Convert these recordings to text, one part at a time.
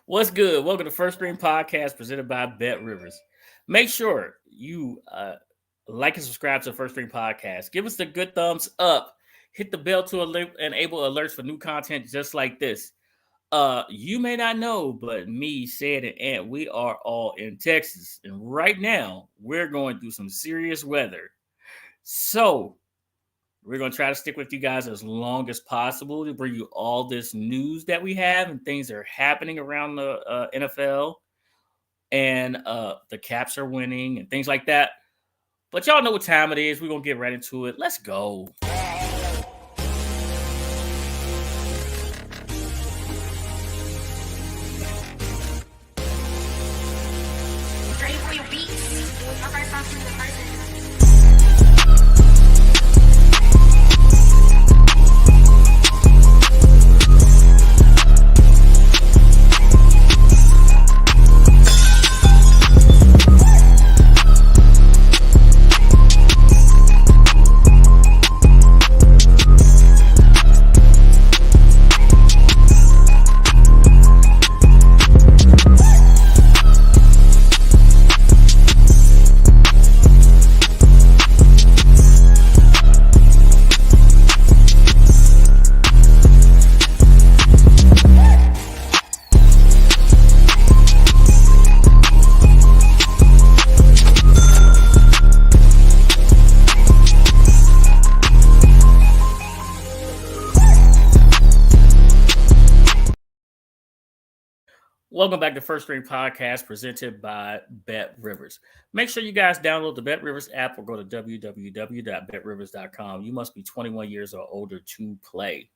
What's good? Welcome to First Stream Podcast presented by Bet Rivers. Make sure you like and subscribe to the First Stream Podcast. Give us the good thumbs up. Hit the bell to enable alerts for new content just like this. You may not know, but me, Sid, and Ant, we are all in Texas. And right now, we're going through some serious weather. So we're going to try to stick with you guys as long as possible to bring you all this news that we have and things that are happening around the NFL. And the Caps are winning and things like that. But y'all know what time it is. We're going to get right into it. Let's go. Welcome back to First Stream Podcast presented by Bet Rivers. Make sure you guys download the Bet Rivers app or go to www.betrivers.com. You must be 21 years or older to play.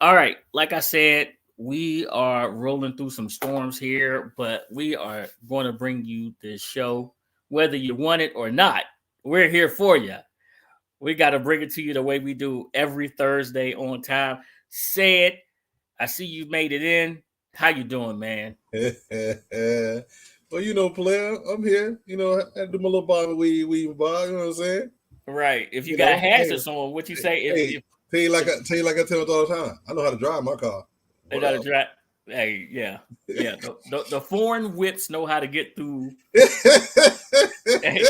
All right, like I said, we are rolling through some storms here, but we are going to bring you this show, whether you want it or not. We're here for you. We got to bring it to you the way we do every Thursday on time. Said, I see you made it in. How you doing, man? Well, player, I'm here. I had to do my little bottle of weed, you know what I'm saying? Right. If you got hazards on, what you say? Tell you like I tell them all the time. I know how to drive my car. They got to drive. Hey, yeah. The foreign whips know how to get through. Hey.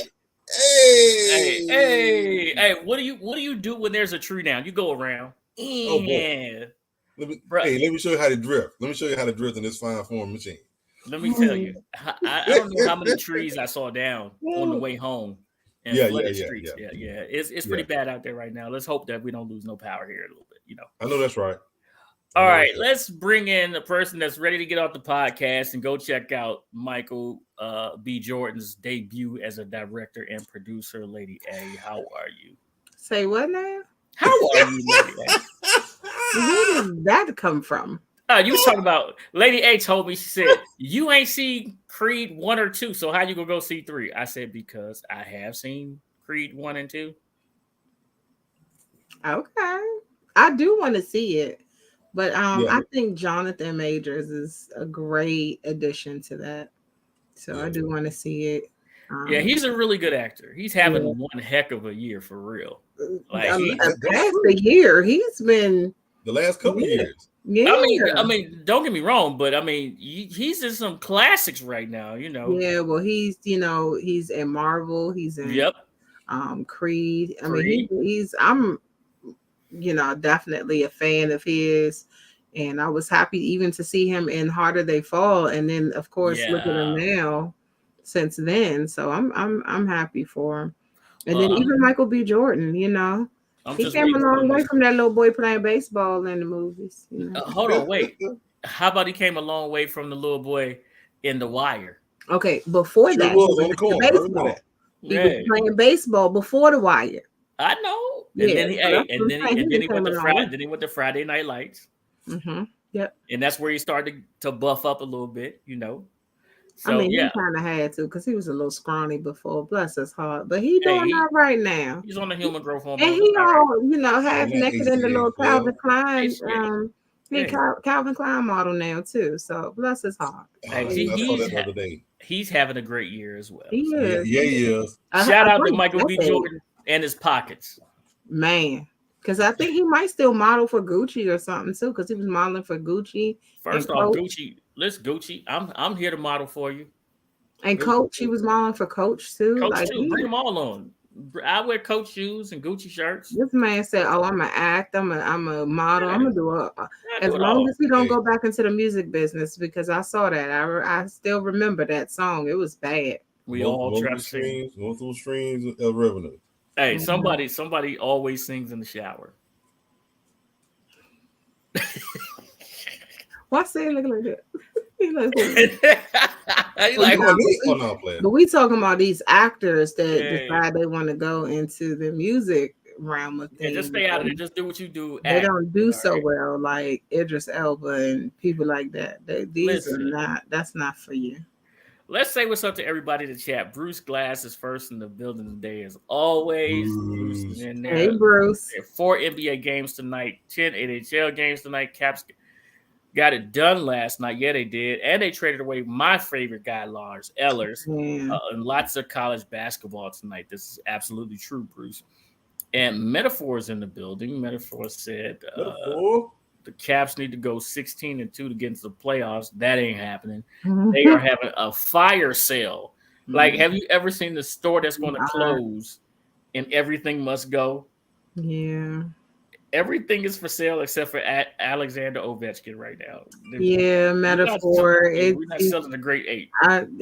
What do you do when there's a tree down? You go around. Oh, boy. Let me show you how to drift. Let me show you how to drift in this fine form machine. Let me tell you, I don't know how many trees I saw down on the way home. Streets. Yeah. It's pretty bad out there right now. Let's hope that we don't lose no power here a little bit. I know that's right. All right, let's bring in a person that's ready to get off the podcast and go check out Michael B. Jordan's debut as a director and producer. Lady A, how are you? Say what now? How are you, Lady A? Where did that come from? You was talking about Lady A told me, she said, you ain't seen Creed 1 or 2, so how you gonna go see 3? I said, because I have seen Creed 1 and 2. Okay. I do want to see it. But I think Jonathan Majors is a great addition to that. So I do want to see it. He's a really good actor. He's having one heck of a year for real. Like past a year, he's been the last couple of years. Yeah, I mean, don't get me wrong, but I mean, he's in some classics right now. Yeah, well, he's in Marvel. He's in Creed. I mean, I'm definitely a fan of his, and I was happy even to see him in Harder They Fall, and then of course look at him now. Since then, so I'm happy for him. And then even Michael B. Jordan, he came a long way from that little boy playing baseball in the movies. Hold on, wait. How about he came a long way from the little boy in The Wire? Okay, before that, he was playing baseball before The Wire. I know. And then he went to Friday Night Lights. Mm-hmm. Yep. And that's where he started to buff up a little bit, So, he kind of had to because he was a little scrawny before. Bless his heart, but he's doing all right now. He's on the human growth hormone, and he half naked in the little Calvin Klein. Calvin Klein model now too. So bless his heart. He's having a great year as well. He is. Yeah, he is. Shout out to Michael B. Jordan and his pockets, man. Because I think he might still model for Gucci or something too. Because he was modeling for Gucci. First off, Gucci Let's Gucci. I'm here to model for you. And Coach, he was modeling for Coach too. Coach too. Bring them all on. I wear Coach shoes and Gucci shirts. This man said, "Oh, I'm gonna act. I'm a model. I'm gonna do it as long as he don't go back into the music business." Because I saw that. I still remember that song. It was bad. We all try to sing. Go through streams of revenue. Hey, somebody always sings in the shower. Why say it looking like that? But we talking about these actors that decide they want to go into the music realm of things. Just stay out of it. Just do what you do. They don't do so well, like Idris Elba and people like that. That's not for you. Let's say what's up to everybody in the chat. Bruce Glass is first in the building today, as always. Bruce is in there. Hey, Bruce. 4 NBA games tonight, 10 NHL games tonight. Caps got it done last night. Yeah, they did. And they traded away my favorite guy, Lars Ellers. And lots of college basketball tonight. This is absolutely true, Bruce. And Metaphor's in the building. Metaphor said the Caps need to go 16-2 to get into the playoffs. That ain't happening. They are having a fire sale. Like, have you ever seen the store that's going to close and everything must go? Yeah. Everything is for sale except for Alexander Ovechkin right now. Yeah, Metaphor. We're not selling the great 8.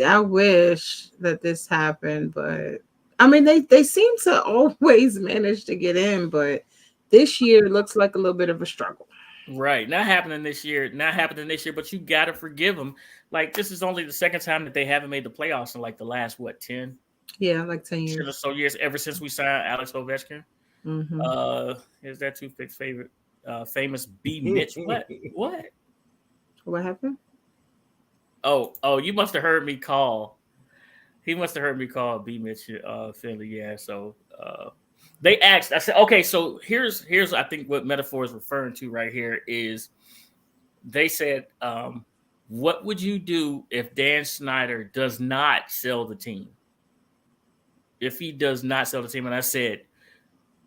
I wish that this happened, but I mean they seem to always manage to get in, but this year looks like a little bit of a struggle. Right. Not happening this year, but you got to forgive them. Like, this is only the second time that they haven't made the playoffs in like the last, 10? Yeah, like 10 years. Or so years, ever since we signed Alex Ovechkin. Is that Toothpick's favorite famous B Mitch? What happened? Oh, you must have heard me call. He must have heard me call B Mitch Finley. Yeah, so they asked. I said, okay, so here's I think what Metaphor is referring to right here is they said, what would you do if Dan Snyder does not sell the team? If he does not sell the team, and I said,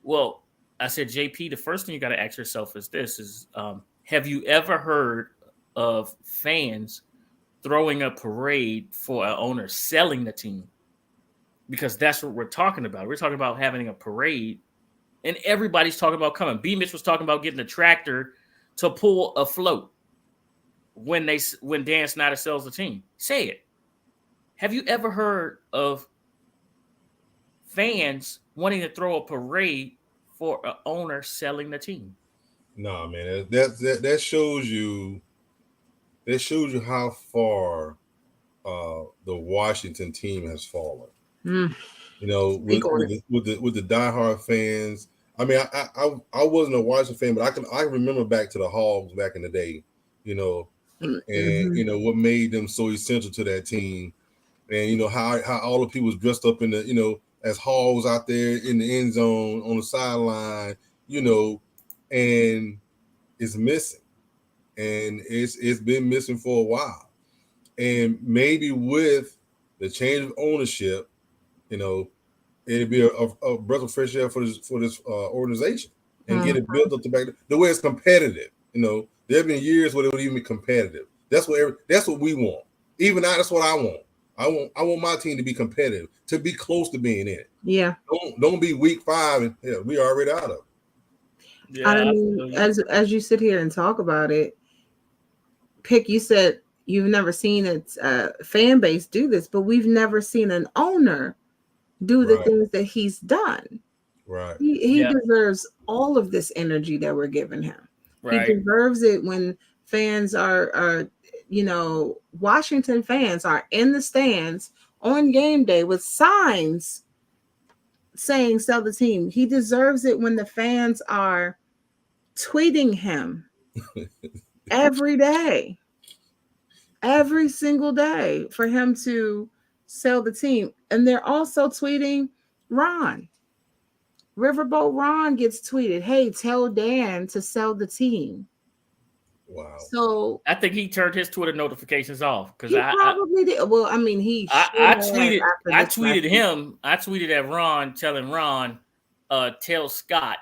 well, JP, the first thing you got to ask yourself is this: have you ever heard of fans throwing a parade for an owner selling the team? Because that's what we're talking about. We're talking about having a parade, and everybody's talking about coming. B. Mitch was talking about getting a tractor to pull a float when Dan Snyder sells the team. Say it. Have you ever heard of fans wanting to throw a parade for an owner selling the team? No, man. That shows you. That shows you how far the Washington team has fallen. You know, with the diehard fans. I mean, I wasn't a Washington fan, but I can remember back to the Hogs back in the day. You know, and you know what made them so essential to that team, and you know how all the people was dressed up in the as Hogs out there in the end zone on the sideline. You know, and it's missing, and it's been missing for a while, and maybe with the change of ownership. You know, it'd be a breath of fresh air for this organization and get it built up to back the way it's competitive. You know, there have been years where it would even be competitive. That's what we want. Even now, that's what I want. I want my team to be competitive, to be close to being in it. Yeah. Don't be week 5 and we already out of it. Yeah, I mean, as you sit here and talk about it, Pick, you said you've never seen a fan base do this, but we've never seen an owner do the things that he's done. Right. He deserves all of this energy that we're giving him. Right. He deserves it when fans are Washington fans are in the stands on game day with signs saying sell the team. He deserves it when the fans are tweeting him every day, every single day for him to sell the team. And they're also tweeting Ron. Riverboat Ron gets tweeted, hey, tell Dan to sell the team. Wow. So I think he turned his Twitter notifications off because I probably did. Well, I mean, I tweeted him. I tweeted at Ron, telling Ron, tell Scott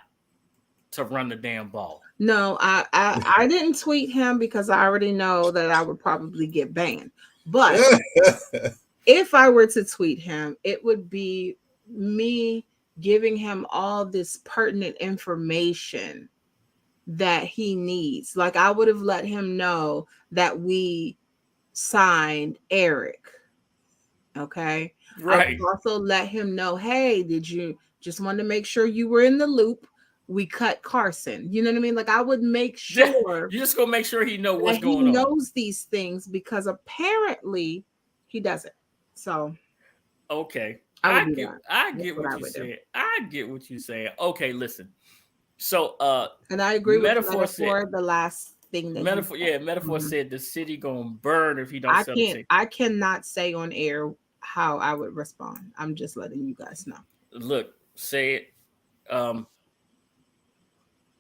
to run the damn ball. No, I didn't tweet him because I already know that I would probably get banned. But if I were to tweet him, it would be me giving him all this pertinent information that he needs. Like I would have let him know that we signed Eric. Okay. I Right. would also let him know, hey, did you just want to make sure you were in the loop? We cut Carson. You know what I mean? Like I would make sure You're just gonna make sure he know what's that he going on. knows these things because apparently he doesn't. So okay. I get what you said. I get what you saying. Okay, listen. So and I agree with Metaphor said, the last thing that Metaphor said the city gonna burn if he don't sell the ticket. I cannot say on air how I would respond. I'm just letting you guys know. Look, say it.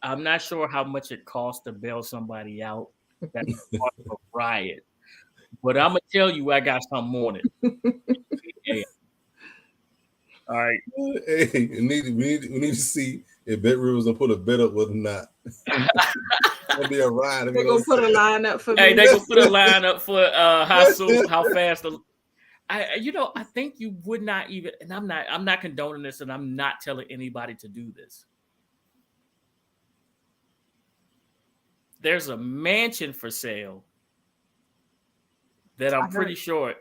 I'm not sure how much it costs to bail somebody out. That's part of a riot. But I'm gonna tell you, I got something on it. Yeah. All right. Hey, we need to see if Bet Rivers will put a bet up or not. It's gonna be a riot. They're gonna put a line up for me. Hey, they gonna put a line up for how fast the. I think you would not even, and I'm not condoning this, and I'm not telling anybody to do this. There's a mansion for sale that I'm pretty sure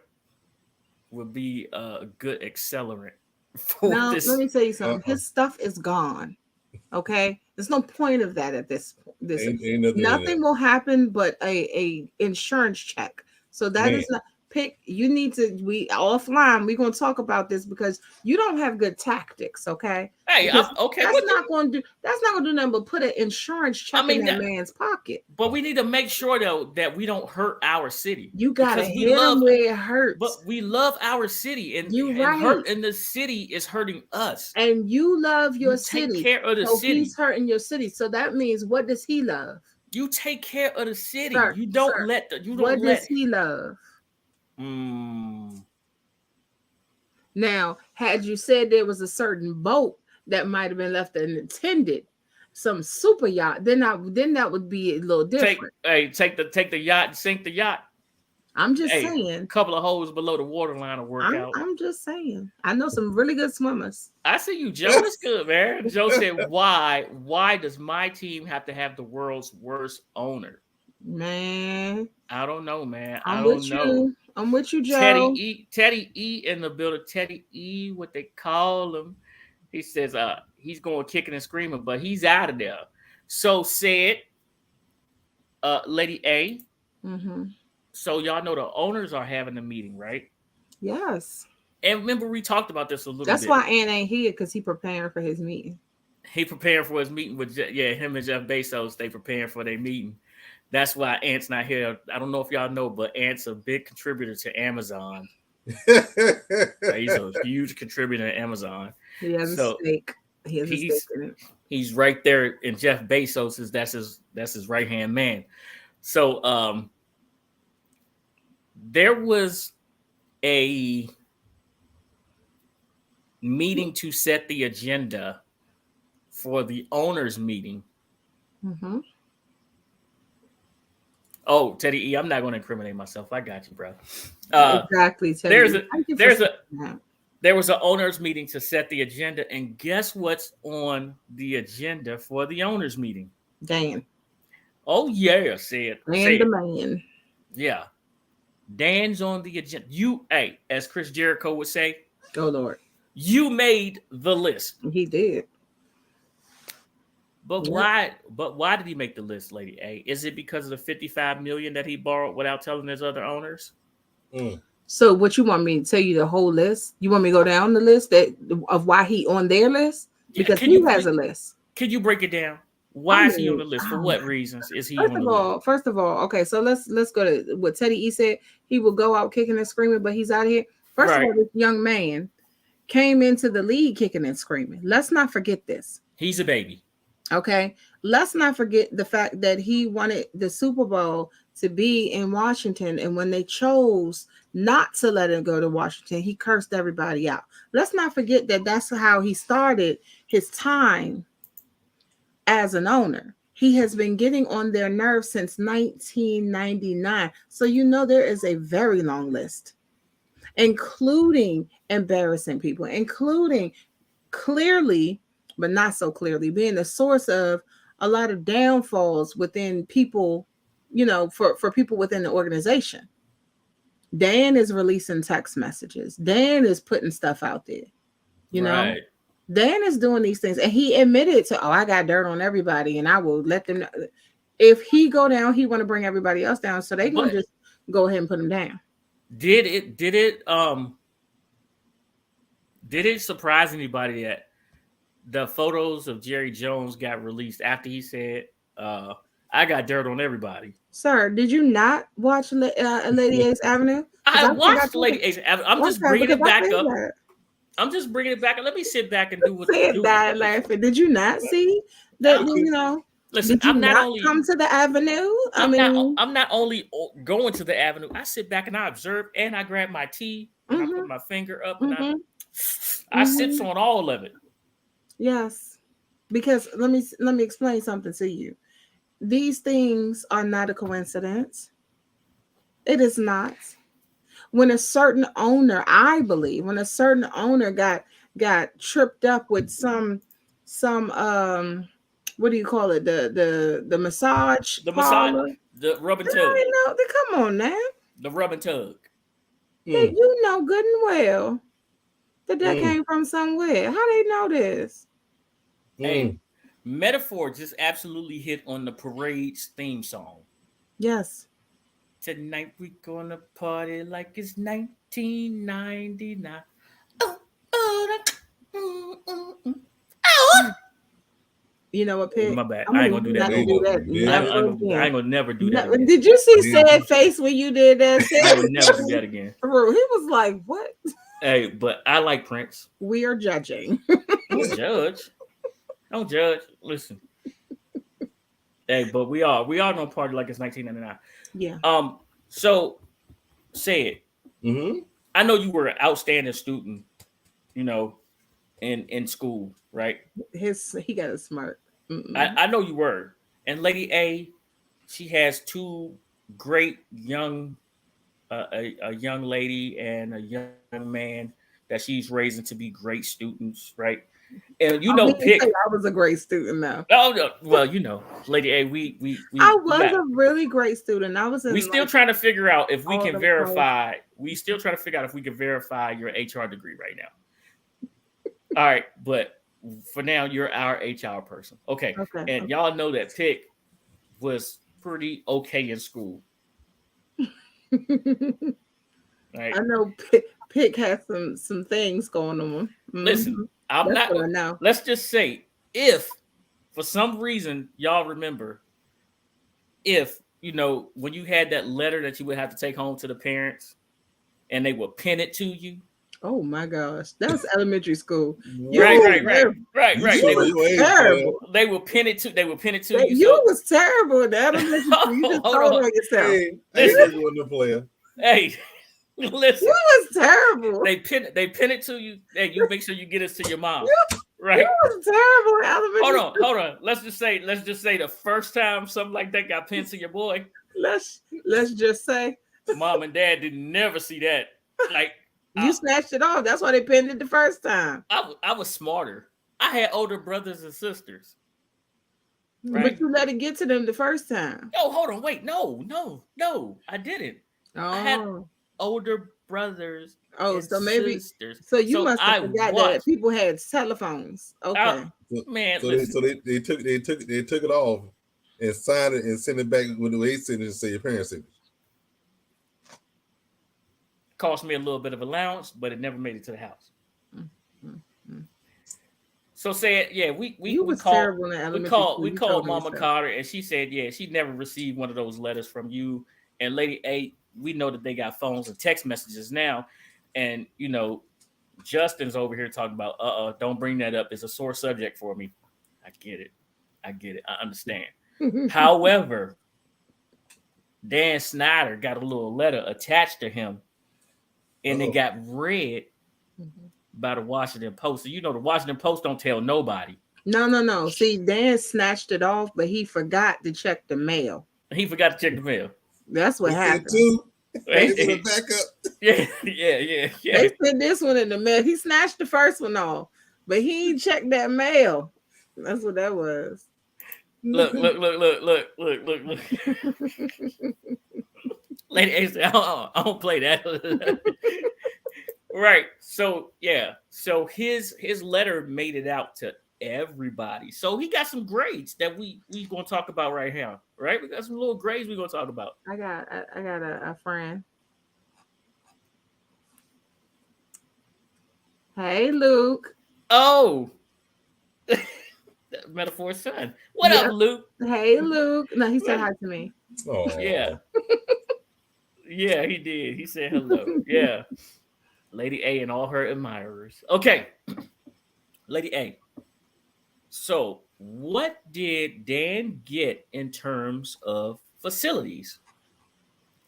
would be a good accelerant for this. Let me tell you something. His stuff is gone. Okay, there's no point of that at this point. Nothing will happen but a insurance check. So that is not. You need to, we offline, we're going to talk about this because you don't have good tactics. Okay. Hey, okay. That's not going to do nothing but put an insurance check in that man's pocket. But we need to make sure though that we don't hurt our city. You got to hit them where it hurts. But we love our city, and the city is hurting us. And you love your city. Take care of the city. He's hurting your city. So that means, what does he love? You take care of the city. Sir, you don't let what does he love? Now, had you said there was a certain boat that might have been left unattended, some super yacht, then that would be a little different. Take the yacht and sink the yacht. I'm just saying. A couple of holes below the waterline will work out. I'm just saying. I know some really good swimmers. I see you, Joe. It's good, man. Joe said, why does my team have to have the world's worst owner? Man, I don't know, man. I'm with you, Joe. Teddy E in the building. Teddy E, what they call him. He says he's going kicking and screaming, but he's out of there. So said Lady A. Mm-hmm. So y'all know the owners are having a meeting, right? Yes. And remember, we talked about this a little bit. That's why Ant ain't here, because he preparing for his meeting. He preparing for his meeting with him and Jeff Bezos. They preparing for their meeting. That's why Ant's not here. I don't know if y'all know, but Ant's a big contributor to Amazon. He's a huge contributor to Amazon. He has a stake. He has a stake in it. He's right there, and Jeff Bezos that's his right hand man. So there was a meeting to set the agenda for the owners' meeting. Mm-hmm. Oh, Teddy E, I'm not going to incriminate myself. I got you, bro. Exactly. Teddy. There was an owners meeting to set the agenda, and guess what's on the agenda for the owners meeting? Dan. Oh yeah, say it. Man. Yeah, Dan's on the agenda. As Chris Jericho would say, "Oh Lord, you made the list." He did. But why? But why did he make the list, Lady A? Is it because of the $55 million that he borrowed without telling his other owners? So, what you want me to tell you the whole list? You want me to go down the list of why he on their list? Because he has a list. Can you break it down? Why is he on the list? For what reasons is he on the list? First of all, okay. So let's go to what Teddy E said. He will go out kicking and screaming, but he's out of here. First of all, this young man came into the league kicking and screaming. Let's not forget this. He's a baby. Okay, let's not forget the fact that he wanted the Super Bowl to be in Washington, and when they chose not to let him go to Washington, he cursed everybody out. Let's not forget that that's how he started his time as an owner. He has been getting on their nerves since 1999. So there is a very long list, including embarrassing people, including clearly, but not so clearly, being the source of a lot of downfalls within people, for people within the organization. Dan is releasing text messages. Dan is putting stuff out there. Right. Dan is doing these things, and he admitted to, I got dirt on everybody, and I will let them know. If he go down, he want to bring everybody else down, so they gonna just go ahead and put him down. Did it surprise anybody that the photos of Jerry Jones got released after he said, I got dirt on everybody? Sir, did you not watch Lady A's Avenue? I watched Lady A's Avenue. I'm just bringing it back up. I'm just bringing it back. Let me sit back and do what I died laughing. Did you not see that? Listen, I'm not only come to the Avenue. I'm not only going to the Avenue. I sit back and I observe, and I grab my tea and I put my finger up and I sips on all of it. Yes, because let me explain something to you. These things are not a coincidence. It is not. When a certain owner, I believe, got tripped up with some what do you call it? The massage, the rub and tug. Come on now. The rub and tug. That you know good and well that came from somewhere. How they know this? Hey, Metaphor just absolutely hit on the Parade's theme song. Yes. Tonight we gonna party like it's 1999. You know what, Pig? My bad. I ain't gonna do that. I ain't gonna never do that. Again. Did you see sad face when you did that? I will never do that again. He was like, "What?" Hey, but I like Prince. We are judging. Don't judge. Listen. Hey, but we all gonna party like it's 1999. Yeah. So say it. Mm-hmm. I know you were an outstanding student, in school, right? He got a smart. I know you were. And Lady A, she has two great young, a young lady and a young man that she's raising to be great students, right? And Pick. I was a great student now. Oh no, well, Lady A, we I was a really great student. I was. We still trying to figure out if we can verify. We still trying to figure out if we can verify your HR degree right now. All right, but for now, you're our HR person. Okay. And y'all know that Pick was pretty okay in school. Right. I know Pick has some things going on. Listen, I'm not. Let's just say, if for some reason y'all remember, if when you had that letter that you would have to take home to the parents, and they would pin it to you. Oh my gosh, that was elementary school. Right. They will pin it to. you. You was terrible in elementary school. You just told on yourself. Hey, listen. You was terrible. They pin it to you. Hey, you make sure you get it to your mom. Right. You was terrible in elementary. Hold on. Let's just say the first time something like that got pinned to your boy. Let's just say mom and dad didn't never see that. Like. You snatched it off. That's why they pinned it the first time. I was smarter. I had older brothers and sisters. Right? But you let it get to them the first time. Oh, hold on. Wait. No. I didn't. Oh. I had older brothers and so maybe, sisters. So you must have forgot that people had telephones. Okay. Man. So they took it off and signed it and sent it back with the way signature say your parents' signature. Cost me a little bit of allowance, but it never made it to the house. So said, yeah, we called Mama Carter, and she said, yeah, she never received one of those letters from you. And Lady A, we know that they got phones and text messages now, and Justin's over here talking about, don't bring that up. It's a sore subject for me. I get it. I understand. However, Dan Snyder got a little letter attached to him. And it got read by the Washington Post. So the Washington Post don't tell nobody. No. See, Dan snatched it off, but he forgot to check the mail. He forgot to check the mail. That's what happened. They back up. Yeah. They put this one in the mail. He snatched the first one off, but he checked that mail. That's what that was. Look. Lady A said, I don't play that. Right. So yeah. So his letter made it out to everybody. So he got some grades that we gonna talk about right now. Right? We got some little grades we're gonna talk about. I got a friend. Hey, Luke. Oh. Metaphor's son. What up, Luke? Hey, Luke. No, he said hi to me. Oh. Yeah. Yeah, he did. He said hello. Yeah. Lady A and all her admirers. Okay. Lady A. So, what did Dan get in terms of facilities?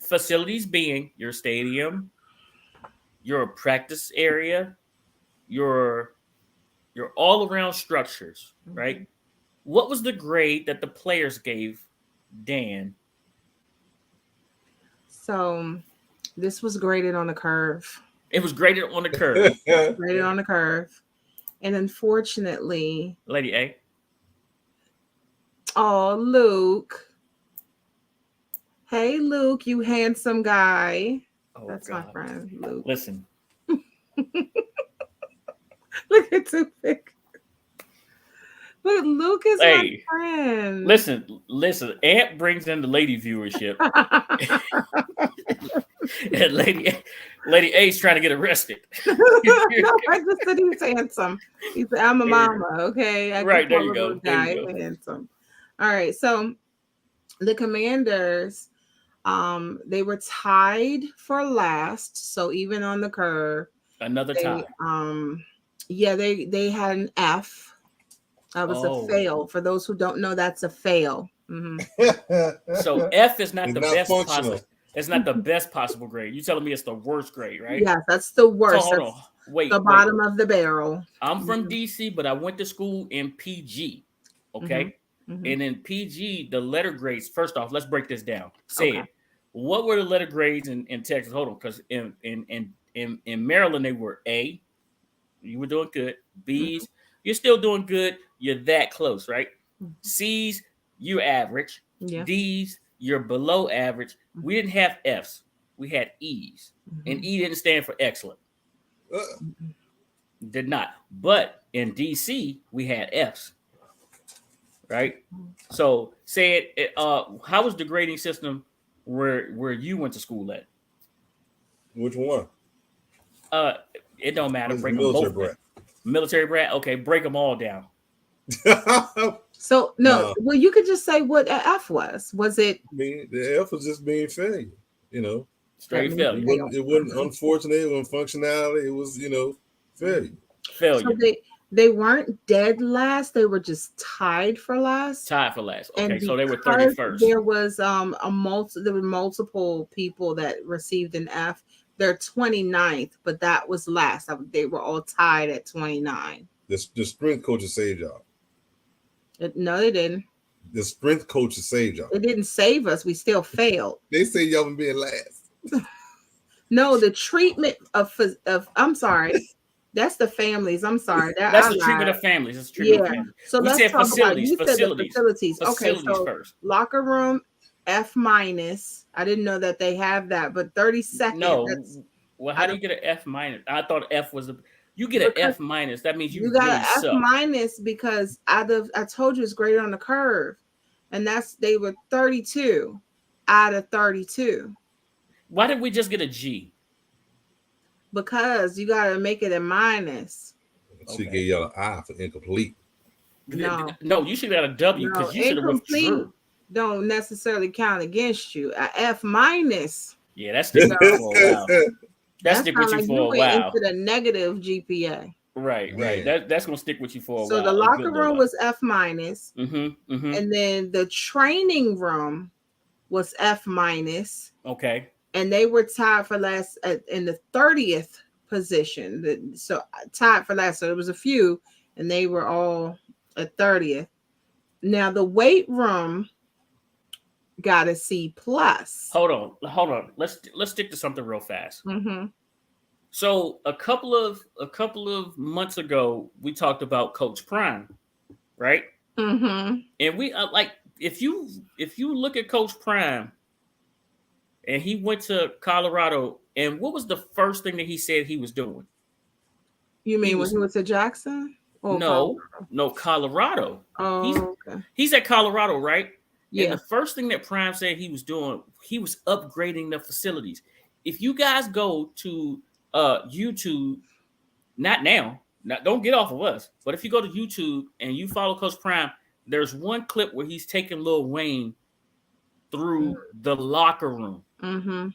Facilities being your stadium, your practice area, your all around structures, right? What was the grade that the players gave Dan? So this was graded on the curve. It was graded on the curve. Graded on the curve. And unfortunately, Lady A. Oh, Luke. Hey, Luke, you handsome guy. Oh, that's God. My friend, Luke. Listen. Look at Toothpick. Look, Luke is my friend. Listen. Aunt brings in the lady viewership. And Lady A's trying to get arrested. No, I just said he's handsome. He said, I'm a mama, okay? Right, there you go. Guy handsome. All right, so the Commanders, they were tied for last. So even on the curve, another tie. Yeah, they had an F. That was a fail. For those who don't know, that's a fail. Mm-hmm. So F is not the best possible. It's not the best possible grade. You telling me it's the worst grade, right? Yeah, that's the worst. So hold on. Wait, the bottom of the barrel. I'm from DC, but I went to school in PG. Okay. Mm-hmm. And in PG, the letter grades, first off, let's break this down. Say it. What were the letter grades in Texas? Hold on, because in Maryland, they were A. You were doing good. B's, you're still doing good. You're that close, right? C's, you're average. Yeah. D's, you're below average. We didn't have F's. We had E's. And E didn't stand for excellent. Did not. But in DC, we had F's. Right? So say it, how was the grading system where you went to school at? Which one? It don't matter. Break them both. Military brat. Okay, break them all down. So no, well, you could just say what F was. Was it? The F was just being failure. Straight failure. It wasn't unfortunate. It wasn't functionality. It was failure. Failure. So they weren't dead last. They were just tied for last. Tied for last. Okay, so they were 31st. There was there were multiple people that received an F. They're 29th, but that was last. They were all tied at 29. The strength coaches saved y'all. No, they didn't. The strength coaches saved y'all. It didn't save us. We still failed. They say y'all from being last. No, the treatment of I'm sorry. That's the families. I'm sorry. That's the treatment of families. That's the treatment of families. So we said facilities. Facilities. Okay, so first. Locker room F-. I didn't know that they have that, but 32nd. No. Well, how do you get an F-? I thought F was you get an F-. That means you got really an F- because I told you it's graded on the curve, and they were 32 out of 32. Why did we just get a G? Because you got to make it a minus. She gave y'all an I for incomplete. No, you should have got a W because you should have withdrew. Don't necessarily count against you. A F-. Yeah, that's sticking with you for a while. That's stick with you for a while. Into the negative GPA. Right. That's gonna stick with you for a while. So the locker room was F-. And then the training room was F-. Okay. And they were tied for last in the 30th position. So tied for last. So there was a few, and they were all At 30th. Now the weight room got a C plus. Hold on. Let's stick to something real fast. Mm-hmm. So a couple of months ago, we talked about Coach Prime, right? Mm-hmm. And we like if you look at Coach Prime, and he went to Colorado, and what was the first thing that he said he was doing? You mean when he went to Jackson? Or Colorado. Oh, okay. He's at Colorado, right? Yeah. And the first thing that Prime said he was doing, he was upgrading the facilities. If you guys go to YouTube, not now, don't get off of us, but if you go to YouTube and you follow Coach Prime, there's one clip where he's taking Lil Wayne through the locker room. Mm-hmm.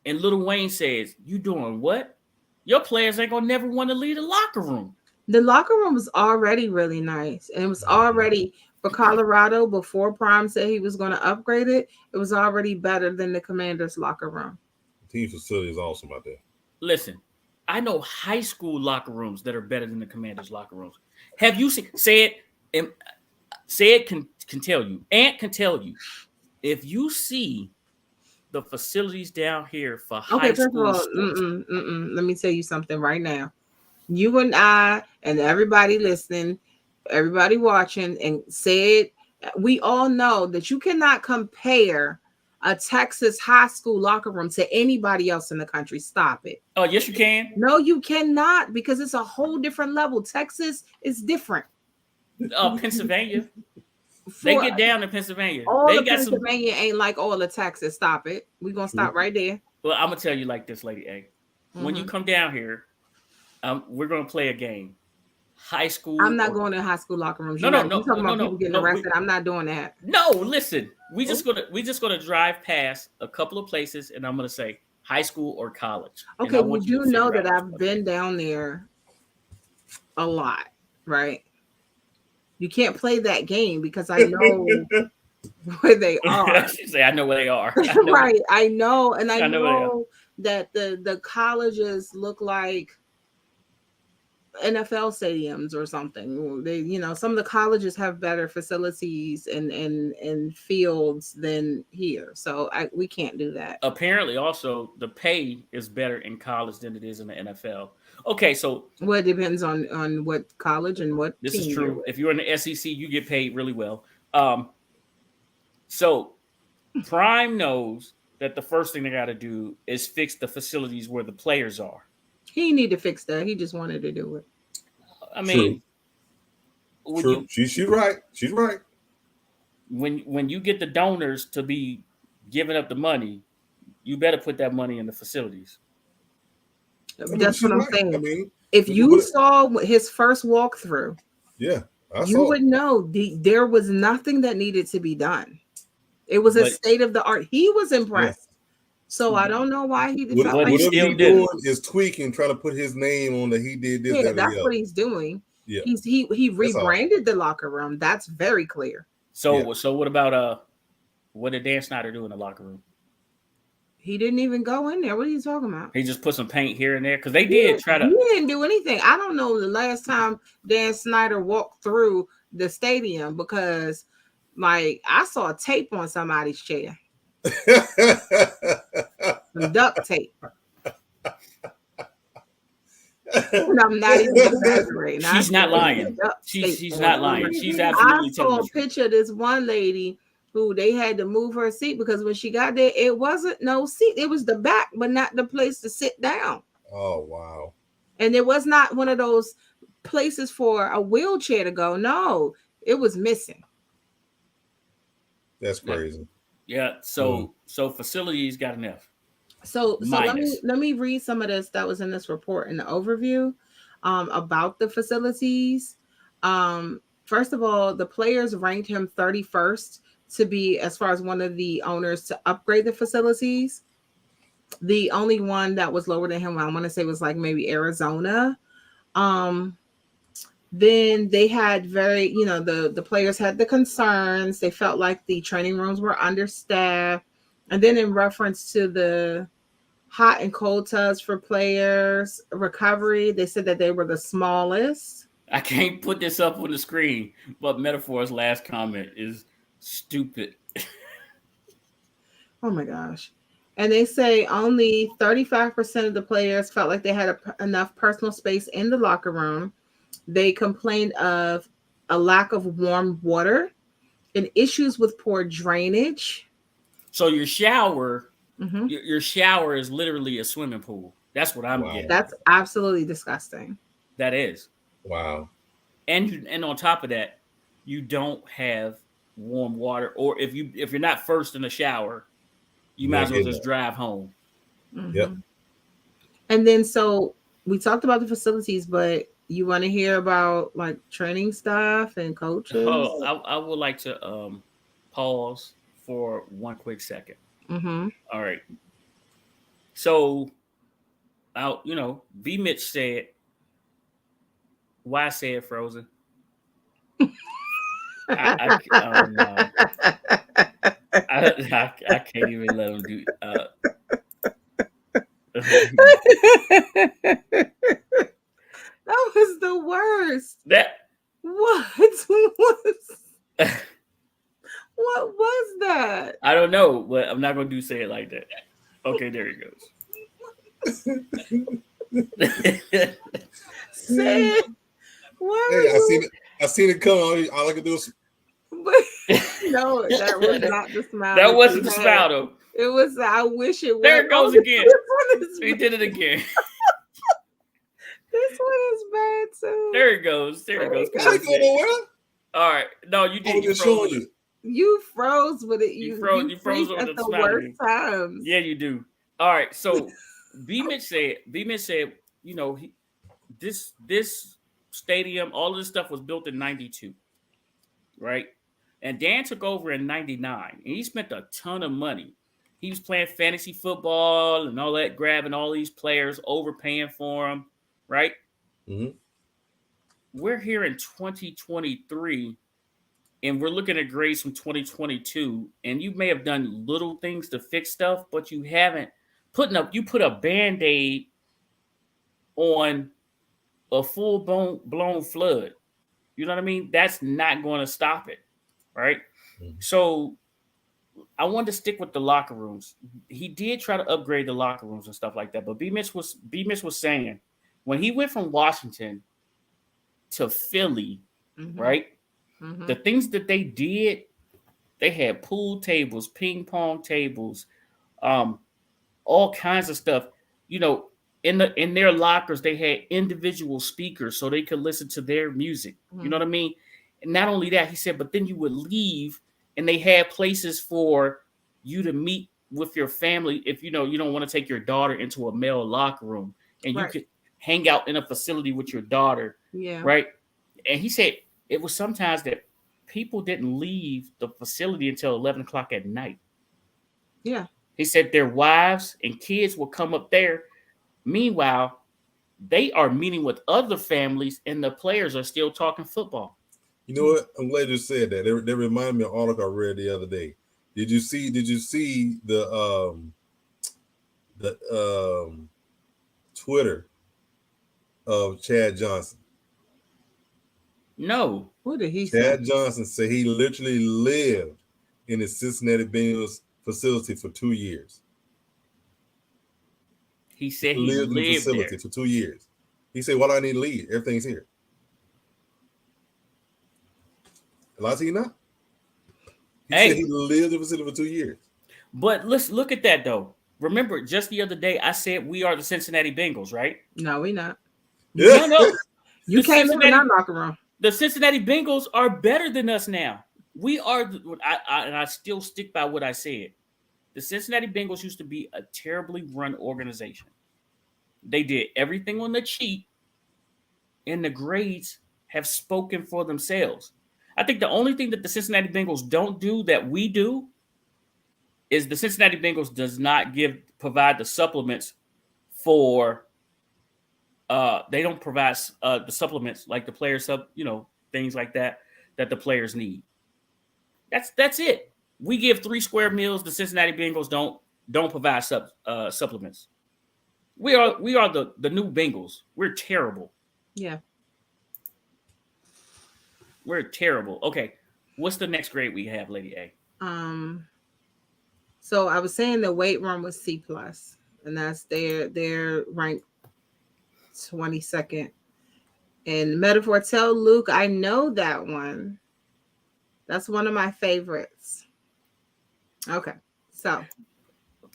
And Lil Wayne says, "You doing what? Your players ain't gonna never want to leave the locker room." The locker room was already really nice, and it was already for Colorado before Prime said he was going to upgrade it. It was already better than the Commanders' locker room. The team facility is awesome out there. Listen, I know high school locker rooms that are better than the Commanders' locker rooms. Have you seen? Say it can tell you. Ant can tell you. If you see the facilities down here for high school sports. Let me tell you something right now. You and I and everybody listening, everybody watching, and said, we all know that you cannot compare a Texas high school locker room to anybody else in the country. Stop it. Oh, yes, you can. No, you cannot, because it's a whole different level. Texas is different. Pennsylvania. They get down in Pennsylvania. All they got Pennsylvania ain't like all of Texas. Stop it. We're going to stop right there. Well, I'm going to tell you like this, Lady A. When you come down here, we're going to play a game. High school. I'm not going to high school locker rooms. No. You're talking about people getting arrested. I'm not doing that. No, listen. We just gonna drive past a couple of places, and I'm gonna say high school or college. Okay, you do know that I've been down there a lot, right? You can't play that game because I know where they are. She say, I know where they are. Right, I know, and I know that the colleges look like NFL stadiums or something. They, some of the colleges have better facilities and fields than here. So we can't do that. Apparently, also the pay is better in college than it is in the NFL. Okay, so well, it depends on what college and what. This is true. If you're in the SEC, you get paid really well. So Prime knows that the first thing they got to do is fix the facilities where the players are. He need to fix that. He just wanted to do it. I mean, true. She's right. She's right. When you get the donors to be giving up the money, you better put that money in the facilities. That's what I'm saying. I mean, if you saw his first walkthrough, you would know there was nothing that needed to be done. It was a state of the art. He was impressed. Yeah. So I don't know why he did. Whatever he's doing is tweaking, trying to put his name on that he did this. Yeah, that's what he's doing. Yeah, he rebranded the locker room. That's very clear. So what about what did Dan Snyder do in the locker room? He didn't even go in there. What are you talking about? He just put some paint here and there because they did try to. He didn't do anything. I don't know the last time Dan Snyder walked through the stadium because, I saw tape on somebody's chair. Some duct tape. And I'm not even exaggerating. She's not lying. She's not lying. She's absolutely. I saw a picture of this one lady who they had to move her seat because when she got there, it wasn't no seat. It was the back, but not the place to sit down. Oh wow! And it was not one of those places for a wheelchair to go. No, it was missing. That's crazy. Yeah, so facilities got an F. So let me read some of this that was in this report in the overview about the facilities. First of all, the players ranked him 31st to be, as far as one of the owners, to upgrade the facilities. The only one that was lower than him, I want to say, was like maybe Arizona. Then they had the players had the concerns. They felt like the training rooms were understaffed. And then in reference to the hot and cold tubs for players recovery, they said that they were the smallest. I can't put this up on the screen, but Metaphor's last comment is stupid. Oh my gosh. And they say only 35% of the players felt like they had enough personal space in the locker room. They complained of a lack of warm water and issues with poor drainage. So your shower, your shower is literally a swimming pool. That's what I'm getting. That's absolutely disgusting. That is. Wow. And on top of that, you don't have warm water, or if you're not first in the shower, you might as well just drive home. Yep. And then so we talked about the facilities, but you want to hear about like training staff and coaches? Oh, I would like to pause for one quick second. All right. So, V. Mitch said, "Why say it, Frozen?" I can't even let him do. That was the worst. What was that? I don't know, but I'm not gonna say it like that. Okay, there he goes. Say Hey, I seen it coming. All I could do was. No, that was not the smile. That wasn't the smile, though. It was. I wish it was. There it goes again. He did it again. This one is bad too. There it goes. There it goes. All right. No, you did. You froze. You froze with it. You froze at the worst times. Yeah, you do. All right. So B. Mitch said, this stadium, all of this stuff was built in 92, right? And Dan took over in 99, and he spent a ton of money. He was playing fantasy football and all that, grabbing all these players, overpaying for them, right? Mm-hmm. We're here in 2023, and we're looking at grades from 2022, and you may have done little things to fix stuff, but you haven't you put a Band-Aid on a full-blown flood. You know what I mean? That's not going to stop it, right? Mm-hmm. So I wanted to stick with the locker rooms. He did try to upgrade the locker rooms and stuff like that, but B. Mitch was saying when he went from Washington to Philly, right? Mm-hmm. The things that they did, they had pool tables, ping pong tables, all kinds of stuff. In their lockers, they had individual speakers so they could listen to their music. Mm-hmm. You know what I mean? And not only that, he said, but then you would leave and they had places for you to meet with your family if you don't want to take your daughter into a male locker room, and you could hang out in a facility with your daughter. Yeah. Right. And he said it was sometimes that people didn't leave the facility until 11 o'clock at night. Yeah. He said their wives and kids would come up there. Meanwhile, they are meeting with other families and the players are still talking football. You know what? I'm glad you said that. They remind me of an article I read the other day. Did you see the Twitter of Chad Johnson? No. What did he say? Chad Johnson said he literally lived in the Cincinnati Bengals facility for 2 years. He said he lived in the facility there for 2 years. He said, "Why do I need to leave? Everything's here." Lie to you not? He said he lived in the facility for 2 years. But let's look at that though. Remember, just the other day I said we are the Cincinnati Bengals, right? No, we're not. No. You can't live in our locker room. The Cincinnati Bengals are better than us now. We are, and I still stick by what I said. The Cincinnati Bengals used to be a terribly run organization. They did everything on the cheap, and the grades have spoken for themselves. I think the only thing that the Cincinnati Bengals don't do that we do is the Cincinnati Bengals does not provide the supplements for. They don't provide the supplements like the players things like that the players need. That's it. We give 3 square meals. The Cincinnati Bengals don't provide supplements. We are the new Bengals. We're terrible. Yeah. We're terrible. Okay. What's the next grade we have, Lady A? So I was saying the weight room was C+, and that's their rank 22nd. And Metaphor, tell Luke I know that one. That's one of my favorites. Okay, so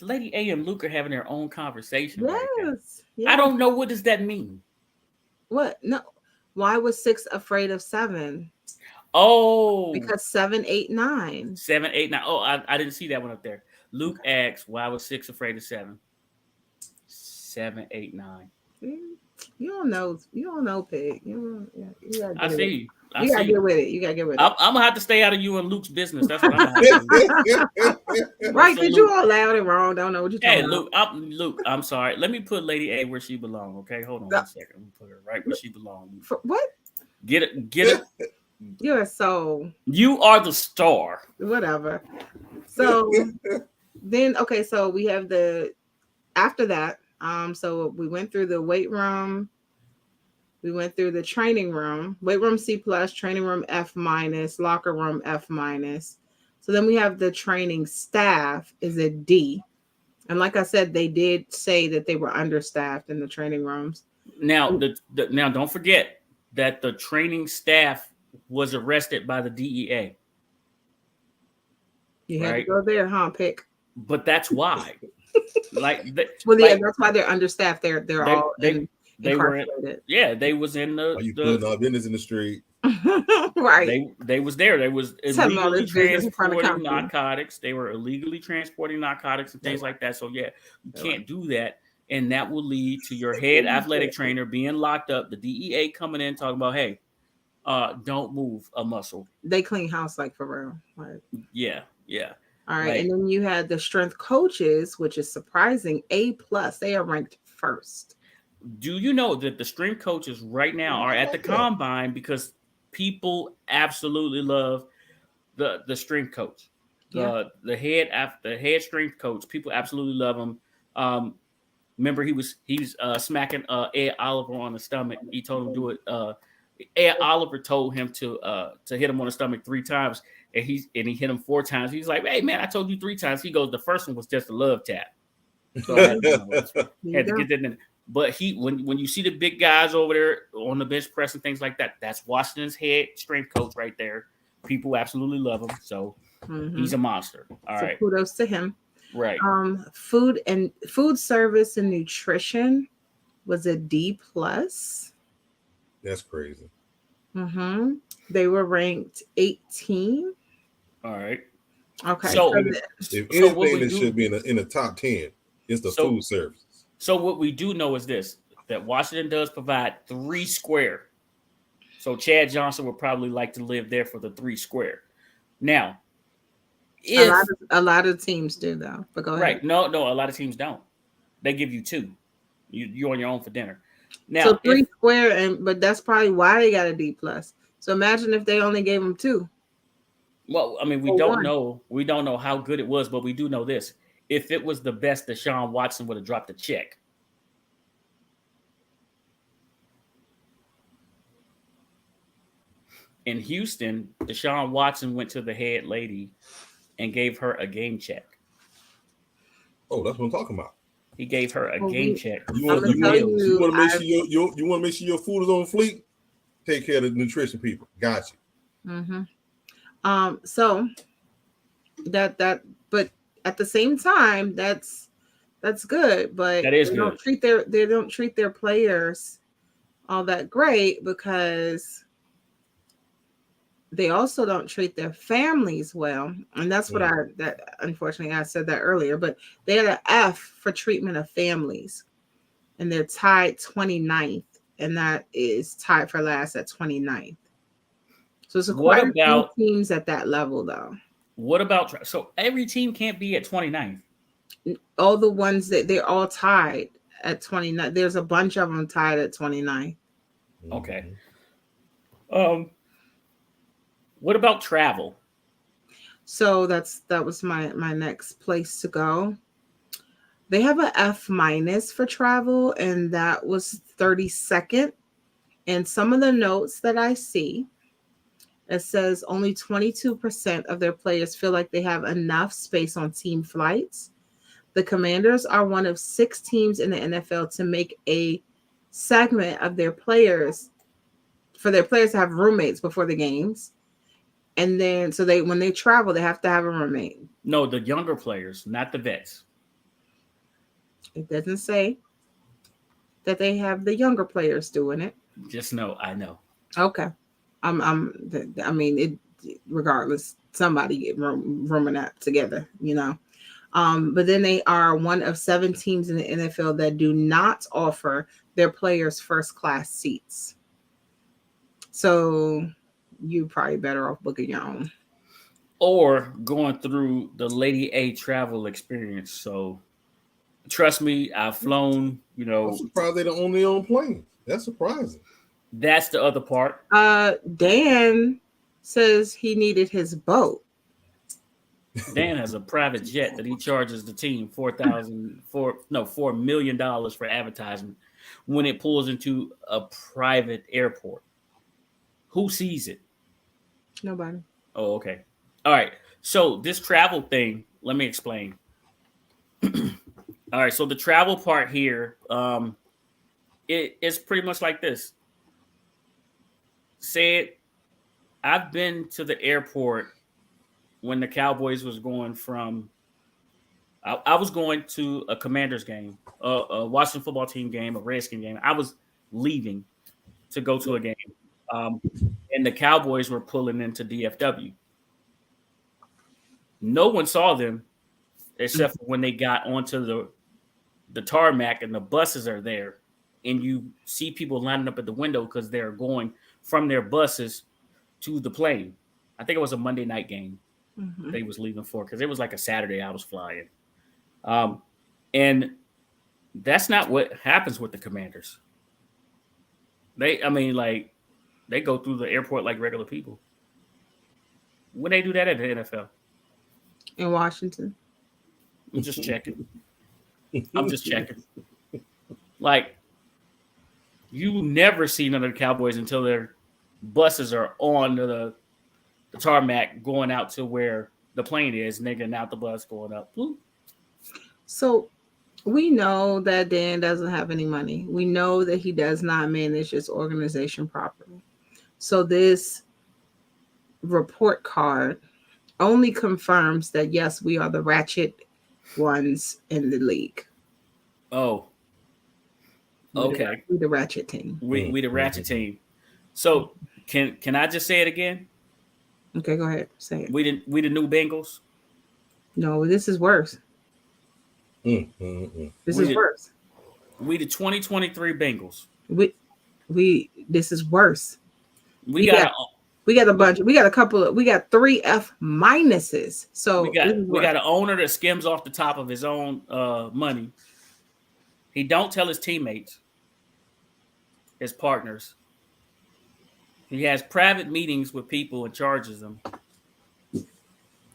Lady A and Luke are having their own conversation right now. yes. I don't know, what does that mean? What? No. Why was 6 afraid of 7? Oh, Because 7, 8, 9. 7, 8, 9. Oh, I didn't see that one up there. Luke asks, why was 6 afraid of 7? 7, 8, 9. You don't know, Pig. You I see. You gotta get with it. You gotta get with it. I'm gonna have to stay out of you and Luke's business. That's what I'm gonna have to do. Right? Because you all loud and wrong. Don't know what you're talking about. Luke, I'm sorry. Let me put Lady A where she belongs. Okay, hold on 1 second. Let me put her right where she belongs. What? Get it. You're so. You are the star. Whatever. So then, okay. So we have after that. So we went through the weight room. We went through the training room, weight room C+, training room F-, locker room F-. So then we have the training staff is a D. And like I said, they did say that they were understaffed in the training rooms. Now, now don't forget that the training staff was arrested by the DEA. You had to go there, huh, Pick? But that's why. That's why they're understaffed. They were they was in the. Are you putting our business in the street? Right. They was there. They was illegally transporting narcotics. They were illegally transporting narcotics and things like that. So you can't do that, and that will lead to your head athletic trainer being locked up. The DEA coming in talking about, hey, don't move a muscle. They clean house like for real. Like, yeah. All right, and then you had the strength coaches, which is surprising, A+. They are ranked first. Do you know that the strength coaches right now are at the combine because people absolutely love the strength coach, the head strength coach. People absolutely love him. Remember, he's smacking Ed Oliver on the stomach. He told him to do it. Ed Oliver told him to hit him on the stomach 3 times, and he hit him 4 times. He's like, "Hey man, I told you 3 times." He goes, "The first one was just a love tap." So I had to get that in. But when you see the big guys over there on the bench press and things like that, that's Washington's head strength coach right there. People absolutely love him. So he's a monster. All right. Kudos to him. Right. Food service and nutrition was a D+. That's crazy. They were ranked 18. All right. Okay. So if anything that should be in the top 10 is the food service. So what we do know is this, that Washington does provide 3 square. So Chad Johnson would probably like to live there for the 3 square. Now, a lot of teams do though, but go ahead. Right. No, a lot of teams don't. They give you 2. You're on your own for dinner. Now, so 3 square, but that's probably why they got a D+. So imagine if they only gave them 2. Well, I mean, we don't know how good it was, but we do know this. If it was the best, Deshaun Watson would have dropped a check. In Houston, Deshaun Watson went to the head lady and gave her a game check. Oh, that's what I'm talking about. He gave her a game check. You want to make sure you want to make sure your food is on fleek? Take care of the nutrition people. Got you. So that but at the same time, that's good, but that is they good. Don't treat their players all that great because they also don't treat their families well, and that's what unfortunately I said that earlier. But they had an F for treatment of families, and they're tied 29th, and that is tied for last at 29th. So it's quite a few teams at that level, though. What about so every team can't be at 29th? All the ones that they're all tied at 29. There's a bunch of them tied at 29. Okay. What about travel? So that was my next place to go. They have an F- for travel, and that was 32nd. And some of the notes that I see It says only 22% of their players feel like they have enough space on team flights. The Commanders are one of 6 teams in the NFL to make a segment of their players for their players to have roommates before the games. And then so when they travel, they have to have a roommate. No, the younger players, not the vets. It doesn't say that they have the younger players doing it. Just know, I know. Okay. I mean, it regardless, somebody get rooming up together, you know. But then they are one of 7 teams in the NFL that do not offer their players first class seats. So you probably better off booking your own. Or going through the Lady A travel experience. So trust me, I've flown, you know. I'm surprised they're the only on plane. That's surprising. That's the other part. Dan says he needed his boat. Dan has a private jet that he charges the team $4 million for advertisement when it pulls into a private airport. Who sees it? Nobody. Oh, okay. All right. So this travel thing, let me explain. All right. So the travel part here, it's pretty much like this. Say I've been to the airport when the Cowboys was going from. I was going to a Commanders game, a Washington football team game, a Redskin game. I was leaving to go to a game, and the Cowboys were pulling into DFW. No one saw them except for when they got onto the tarmac and the buses are there, and you see people lining up at the window because they're going from their buses to the plane. I think it was a Monday night game they was leaving for because it was like a Saturday I was flying. And that's not what happens with the Commanders. They go through the airport like regular people. When they do that at the NFL? In Washington. I'm just checking. Like, you never see none of the Cowboys until their buses are on the tarmac going out to where the plane is, and they're getting out the bus going up. So we know that Dan doesn't have any money. We know that he does not manage his organization properly. So this report card only confirms that, yes, we are the ratchet ones in the league. Oh. Okay. We're the ratchet team. We the ratchet team. So can I just say it again? Okay, go ahead. Say it. We the new Bengals? No, this is worse. This is worse. We the 2023 Bengals. This is worse. We got a bunch. We got 3 F minuses. So we got an owner that skims off the top of his own money. He don't tell his teammates, his partners. He has private meetings with people and charges them.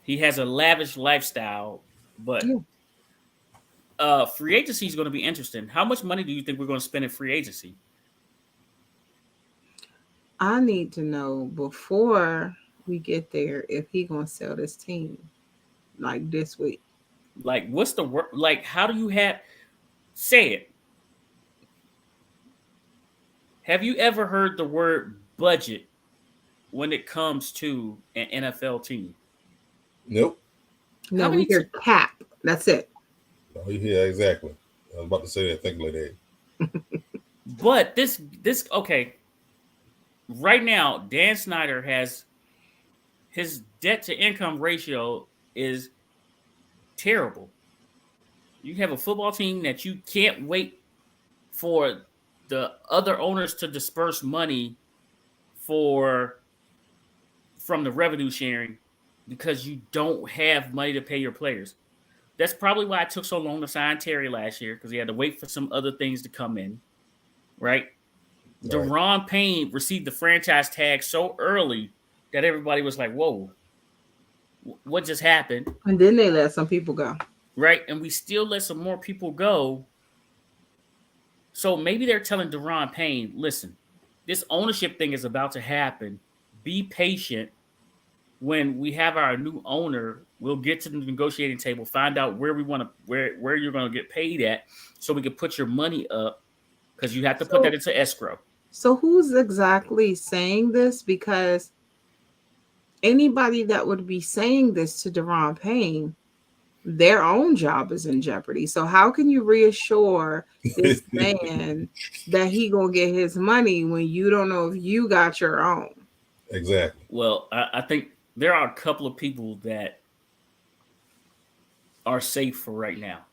He has a lavish lifestyle, but free agency is going to be interesting. How much money do you think we're going to spend in free agency? I need to know before we get there if he's going to sell this team like this week. Like, what's the work? Like, how do you say it? Have you ever heard the word budget when it comes to an NFL team? Nope. No, we hear cap. That's it. Oh, yeah, exactly. I was about to say that. Think like that. But this okay. Right now, Dan Snyder has his debt to income ratio is terrible. You have a football team that you can't wait for the other owners to disperse money from the revenue sharing because you don't have money to pay your players. That's probably why it took so long to sign Terry last year, because he had to wait for some other things to come in, right? Deron Payne received the franchise tag so early that everybody was like, whoa, what just happened? And then they let some people go. Right? And we still let some more people go. So maybe they're telling Deron Payne, listen, this ownership thing is about to happen. be patient. When we have our new owner, we'll get to the negotiating table, find out where we want to, where you're going to get paid at, so we can put your money up, because you have to put that into escrow. So who's exactly saying this? Because anybody that would be saying this to Deron Payne, their own job is in jeopardy. So how can you reassure this man that he gonna get his money when you don't know if you got your own? Exactly. Well, I think there are a couple of people that are safe for right now.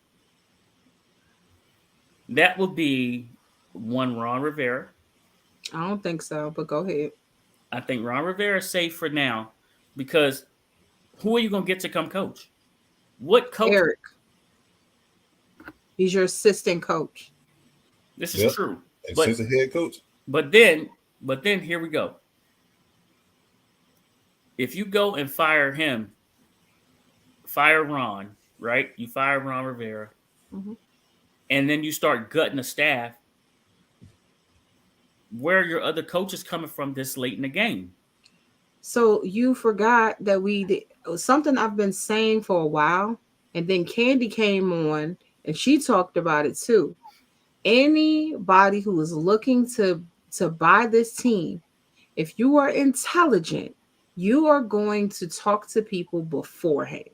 That would be one, Ron Rivera. I don't think so, but go ahead. I think Ron Rivera is safe for now, because who are you going to get to come coach? What coach? Eric. He's your assistant coach. This is true. Assistant head coach. But then here we go. If you go and fire him, fire Ron, right? You fire Ron Rivera, and then you start gutting the staff. Where are your other coaches coming from this late in the game? So you forgot that we did something I've been saying for a while, and then Candy came on and she talked about it too. Anybody who is looking to buy this team, if you are intelligent, you are going to talk to people beforehand.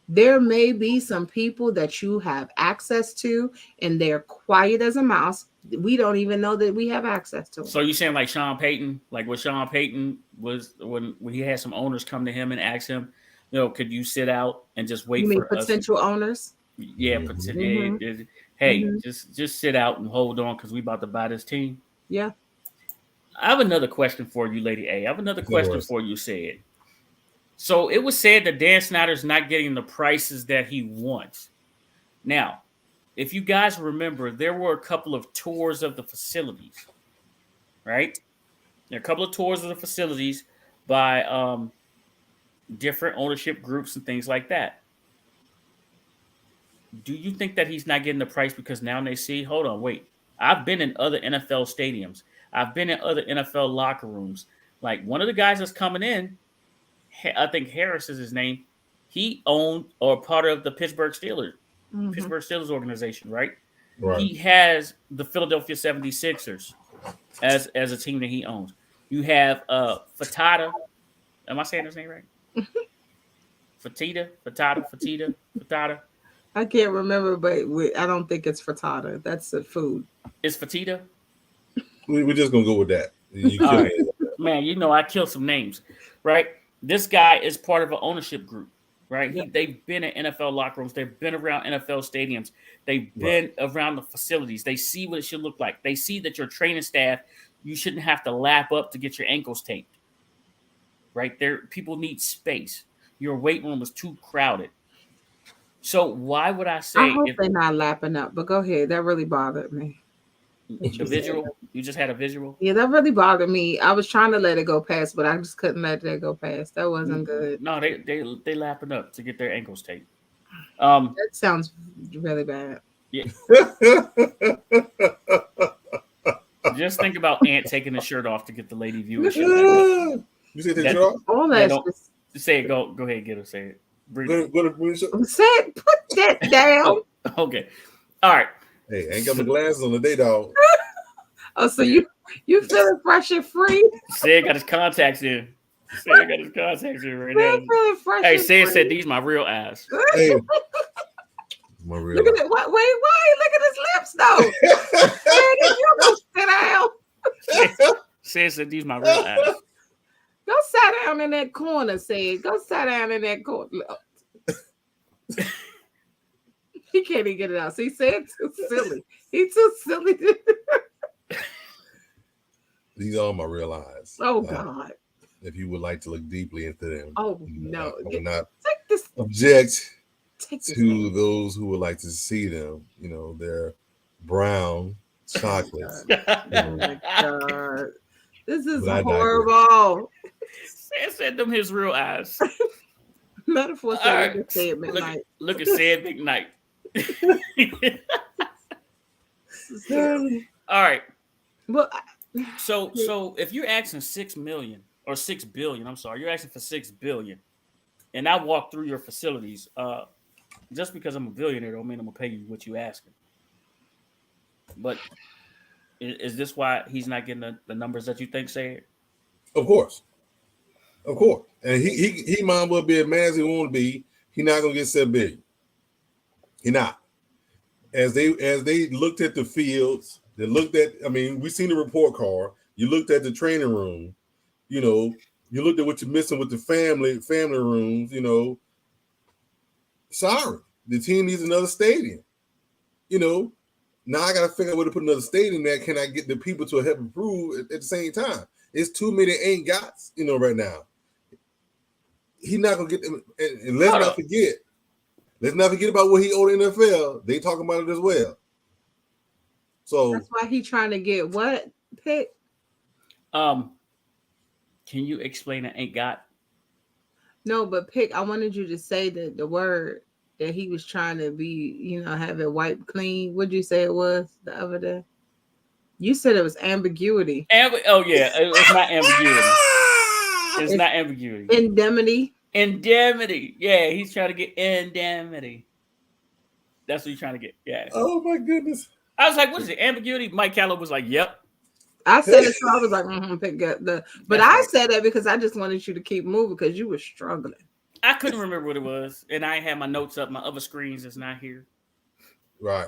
There may be some people that you have access to, and they're quiet as a mouse. We don't even know that we have access to them. So you're saying like Sean Payton, like what Sean Payton was when he had some owners come to him and ask him, could you sit out and just wait for potential owners? Yeah, hey, just sit out and hold on, because we about to buy this team. Yeah. I have another question for you, Lady A. I have another question for you, Said. So it was said that Dan Snyder's not getting the prices that he wants. Now, if you guys remember, there were a couple of tours of the facilities, right? There are a couple of tours of the facilities by different ownership groups and things like that. Do you think that he's not getting the price because now they see, hold on, wait, I've been in other NFL stadiums. I've been in other NFL locker rooms. Like one of the guys that's coming in, I think Harris is his name. He owned or part of the Pittsburgh Steelers, Pittsburgh Steelers organization, right? He has the Philadelphia 76ers as a team that he owns. You have Fatata. Am I saying his name right? Fatata. I can't remember, but I don't think it's frittata. That's the food. It's Fatita? We're just going to go with that. Right. Man, I killed some names, right? This guy is part of an ownership group, right? Yep. They've been in NFL locker rooms. They've been around NFL stadiums. They've been around the facilities. They see what it should look like. They see that your training staff, you shouldn't have to lap up to get your ankles taped, right? People need space. Your weight room is too crowded. So why would I say? I hope they're not lapping up, but go ahead. That really bothered me. The visual? You just had a visual? Yeah, that really bothered me. I was trying to let it go past, but I just couldn't let that go past. That wasn't good. No, they lapping up to get their ankles taped. That sounds really bad. Yeah. Just think about Ant taking the shirt off to get the lady viewership. You say take the shirt off? All that. Say it. Go ahead, get her. Say it. Say it. Put that down. Okay. All right. Hey, I ain't got my glasses on today, dog. Oh, so you feeling fresh and free? Say got his contacts in. Say got his contacts in right now. Hey, Say said these my real eyes. Hey. My real Look at it. Wait, look at his lips though. Man, you go sit down. Say said these my real eyes. Go sit down in that corner, Say. Go sit down in that corner. He can't even get it out. So he said too silly. He's too silly. These are my real eyes. Oh God. If you would like to look deeply into them. Oh no. I would not object to those who would like to see them. They're brown chocolates. Oh my God. This is horrible. Sam said them his real eyes. Metaphor said say at midnight. Look at Say at McKnight. All right. Well, So if you're asking 6 million or 6 billion, I'm sorry, you're asking for 6 billion, and I walk through your facilities, just because I'm a billionaire don't mean I'm gonna pay you what you asking. But is this why he's not getting the numbers that you think say it? Of course. And he might well be as mad as he want to be. He not gonna get 7 billion. He not. As they looked at the fields, they looked at. I mean, we seen the report card. You looked at the training room. You know, you looked at what you're missing with the family rooms. You know, sorry, the team needs another stadium. You know, now I got to figure out where to put another stadium there. Can I get the people to help improve at the same time? It's too many ain't gots, right now. He's not gonna get them. And let's not forget. Let's not forget about what he owed the NFL. They talking about it as well. So that's why he's trying to get what pick. Can you explain an ain't got? No, but pick. I wanted you to say that the word that he was trying to be, have it wiped clean. What'd you say it was the other day? You said it was ambiguity. Oh yeah, it's not ambiguity. It's not ambiguity. Indemnity. Yeah, he's trying to get indemnity. That's what he's trying to get. Yeah. Oh my goodness. I was like, what is it? Ambiguity? Mike Callow was like, yep. I said it, so I was like, pick up the. But I said that because I just wanted you to keep moving because you were struggling. I couldn't remember what it was, and I had my notes up. My other screens is not here. Right.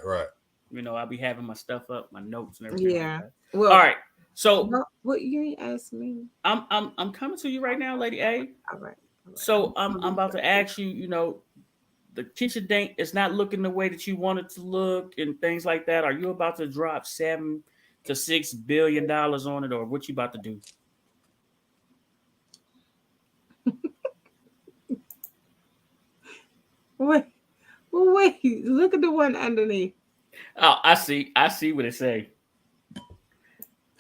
I'll be having my stuff up, my notes and everything. Yeah. Like well, all right. So what you ain't asked me? I'm coming to you right now, Lady A. All right. So I'm about to ask you. The kitchen dink is not looking the way that you want it to look, and things like that. Are you about to drop $7 to $6 billion on it, or what you about to do? Wait, look at the one underneath. Oh, I see what it say.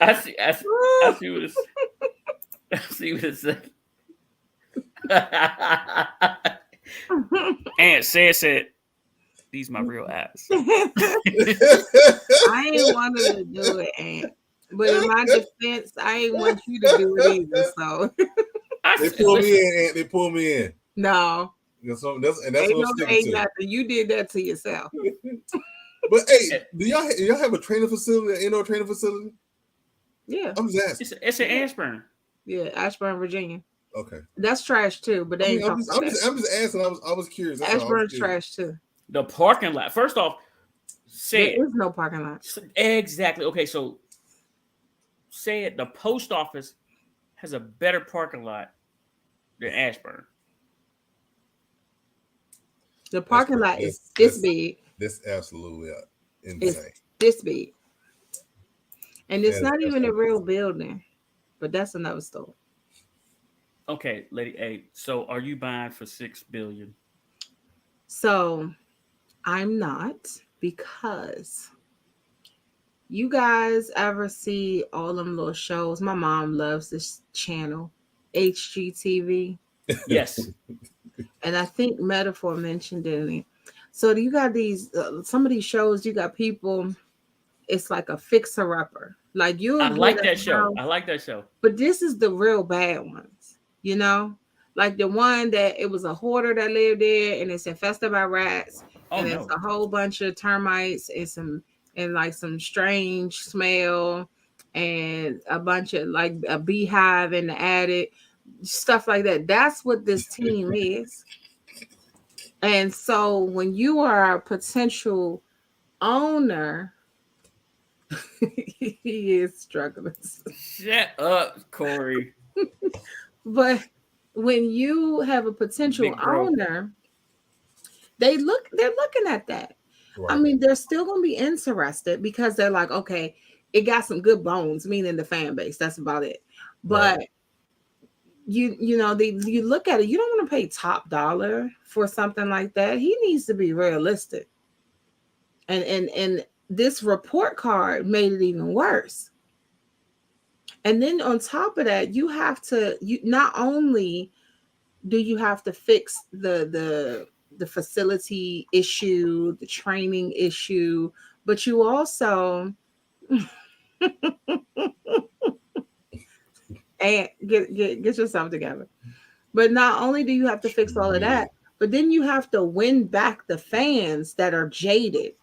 I see what it say. I see what it say. And said, these my real ass. I ain't wanted to do it, Aunt. But in my defense, I ain't want you to do it either. So they pull me in, Aunt. They pull me in. No. That's what I'm sticking to. Nothing. You did that to yourself. But hey, do y'all have a training facility, an indoor training facility? Yeah. I'm just asking. It's in Ashburn. Yeah, Ashburn, Virginia. Okay. That's trash too, but they I'm just asking. I was curious. Ashburn's trash too. The parking lot. First off, there is no parking lot. Exactly. Okay, so say it. The post office has a better parking lot than Ashburn. The parking lot is this big. This absolutely insane. It's this big, and it's not even a real building. But that's another story. Okay, Lady A. So, are you buying for $6 billion? So, I'm not, because you guys ever see all them little shows? My mom loves this channel, HGTV. Yes. And I think Metaphor mentioned it. So you got these, some of these shows, you got people, it's like a fixer-upper. Like I like that show. I like that show. But this is the real bad ones, Like the one that it was a hoarder that lived there and it's infested by rats. And it's a whole bunch of termites and some strange smell and a bunch of like a beehive in the attic, stuff like that. That's what this team is. And so when you are a potential owner, he is struggling. Shut up, Corey. But when you have a potential owner, they're looking at that. Right. I mean, they're still going to be interested because they're like, okay, it got some good bones, meaning the fan base. That's about it. But right. you look at it, you don't want to pay top dollar for something like that. He needs to be realistic. And this report card made it even worse. And then on top of that, you not only do you have to fix the facility issue, the training issue, but you also and get yourself together. But not only do you have to fix all of that, but then you have to win back the fans that are jaded.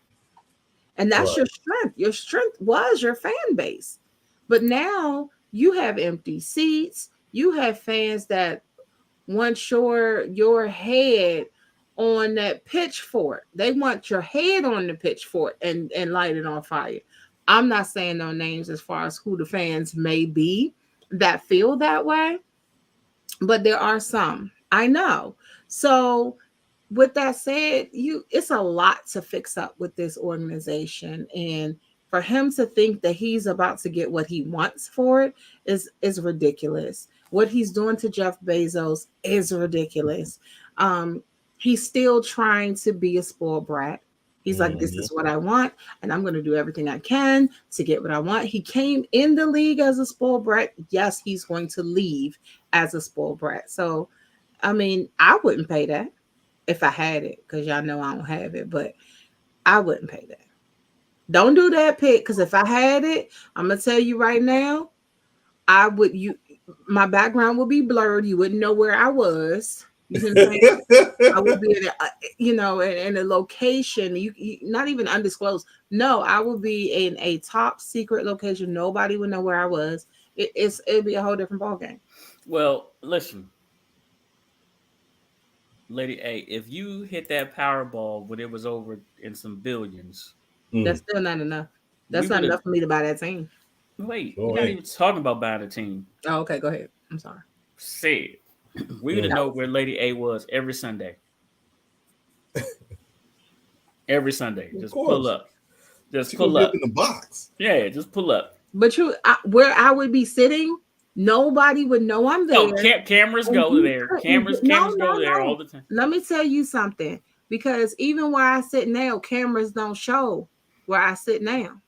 And that's your strength. Your strength was your fan base. But now you have empty seats. You have fans that want your head on that pitchfork. They want your head on the pitchfork and light it on fire. I'm not saying no names as far as who the fans may be that feel that way, but there are some. I know. So with that said, it's a lot to fix up with this organization, and for him to think that he's about to get what he wants for it is ridiculous. What he's doing to Jeff Bezos is ridiculous. He's still trying to be a spoiled brat. He's like, this is what I want, and I'm going to do everything I can to get what I want. He came in the league as a spoiled brat. Yes, he's going to leave as a spoiled brat. So, I mean, I wouldn't pay that if I had it, because y'all know I don't have it, but I wouldn't pay that. Don't do that, Pitt, because if I had it, I'm going to tell you right now, my background would be blurred. You wouldn't know where I was. You know what I'm saying? I would be in a location, you not even undisclosed. No, I would be in a top secret location. Nobody would know where I was. It'd be a whole different ballgame. Well, listen, Lady A, if you hit that Powerball when it was over in some billions, that's still not enough. That's not enough for me to buy that team. Wait, we're not even talking about buying a team. Oh, okay, go ahead. I'm sorry. Say it. We would know where Lady A was every Sunday. Every Sunday. Just pull up. Just pull up. In the box. Yeah, just pull up. But where I would be sitting, nobody would know I'm there. No, cameras go there. Cameras go there all the time. Let me tell you something. Because even where I sit now, cameras don't show where I sit now.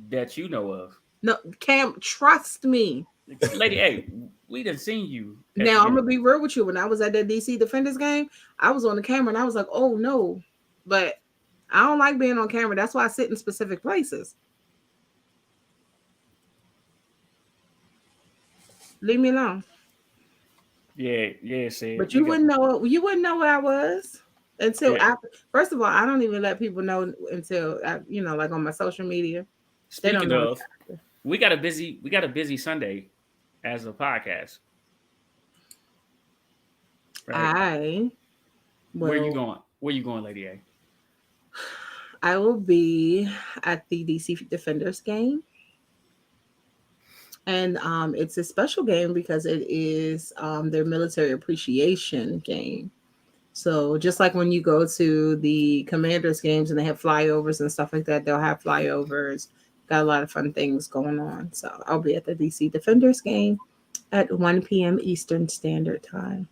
That you know of. No, trust me. Lady A, we done seen you. Now, I'm going to be real with you. When I was at that DC Defenders game, I was on the camera and I was like, oh, no. But I don't like being on camera. That's why I sit in specific places. Leave me alone. Yeah, see. But you wouldn't know where I was until after. First of all, I don't even let people know until like on my social media. Speaking of, we got a busy Sunday as a podcast. Right? Where are you going? Where you going, Lady A? I will be at the DC Defenders game. And it's a special game because it is their military appreciation game. So just like when you go to the Commanders games and they have flyovers and stuff like that, they'll have flyovers. Got a lot of fun things going on. So I'll be at the DC Defenders game at 1 p.m. Eastern Standard Time.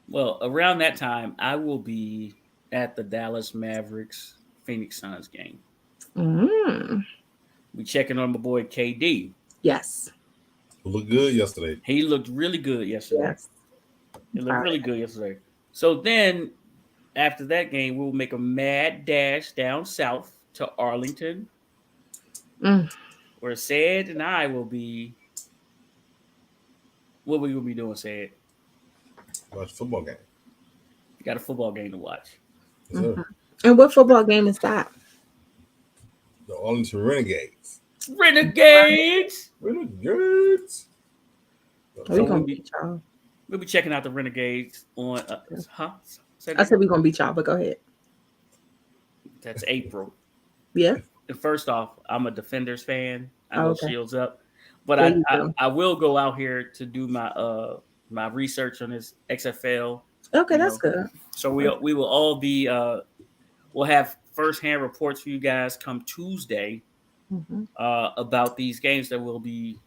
Well, around that time, I will be at the Dallas Mavericks Phoenix Suns game. We checking on my boy KD. Yes. Looked good yesterday. He looked really good yesterday. Yes. He looked really good yesterday. So then, after that game, we'll make a mad dash down south to Arlington, where Said and I will be. What we will be doing, Said? Watch a football game. You got a football game to watch. Yes, and what football game is that? The Arlington Renegades. Renegades. We'll be checking out the Renegades on. I said we're gonna beat y'all, but go ahead. That's April. Yeah. And first off, I'm a Defenders fan. I know Shields up, but I will go out here to do my my research on this XFL. Okay, that's good. So we will all be we'll have firsthand reports for you guys come Tuesday about these games that will be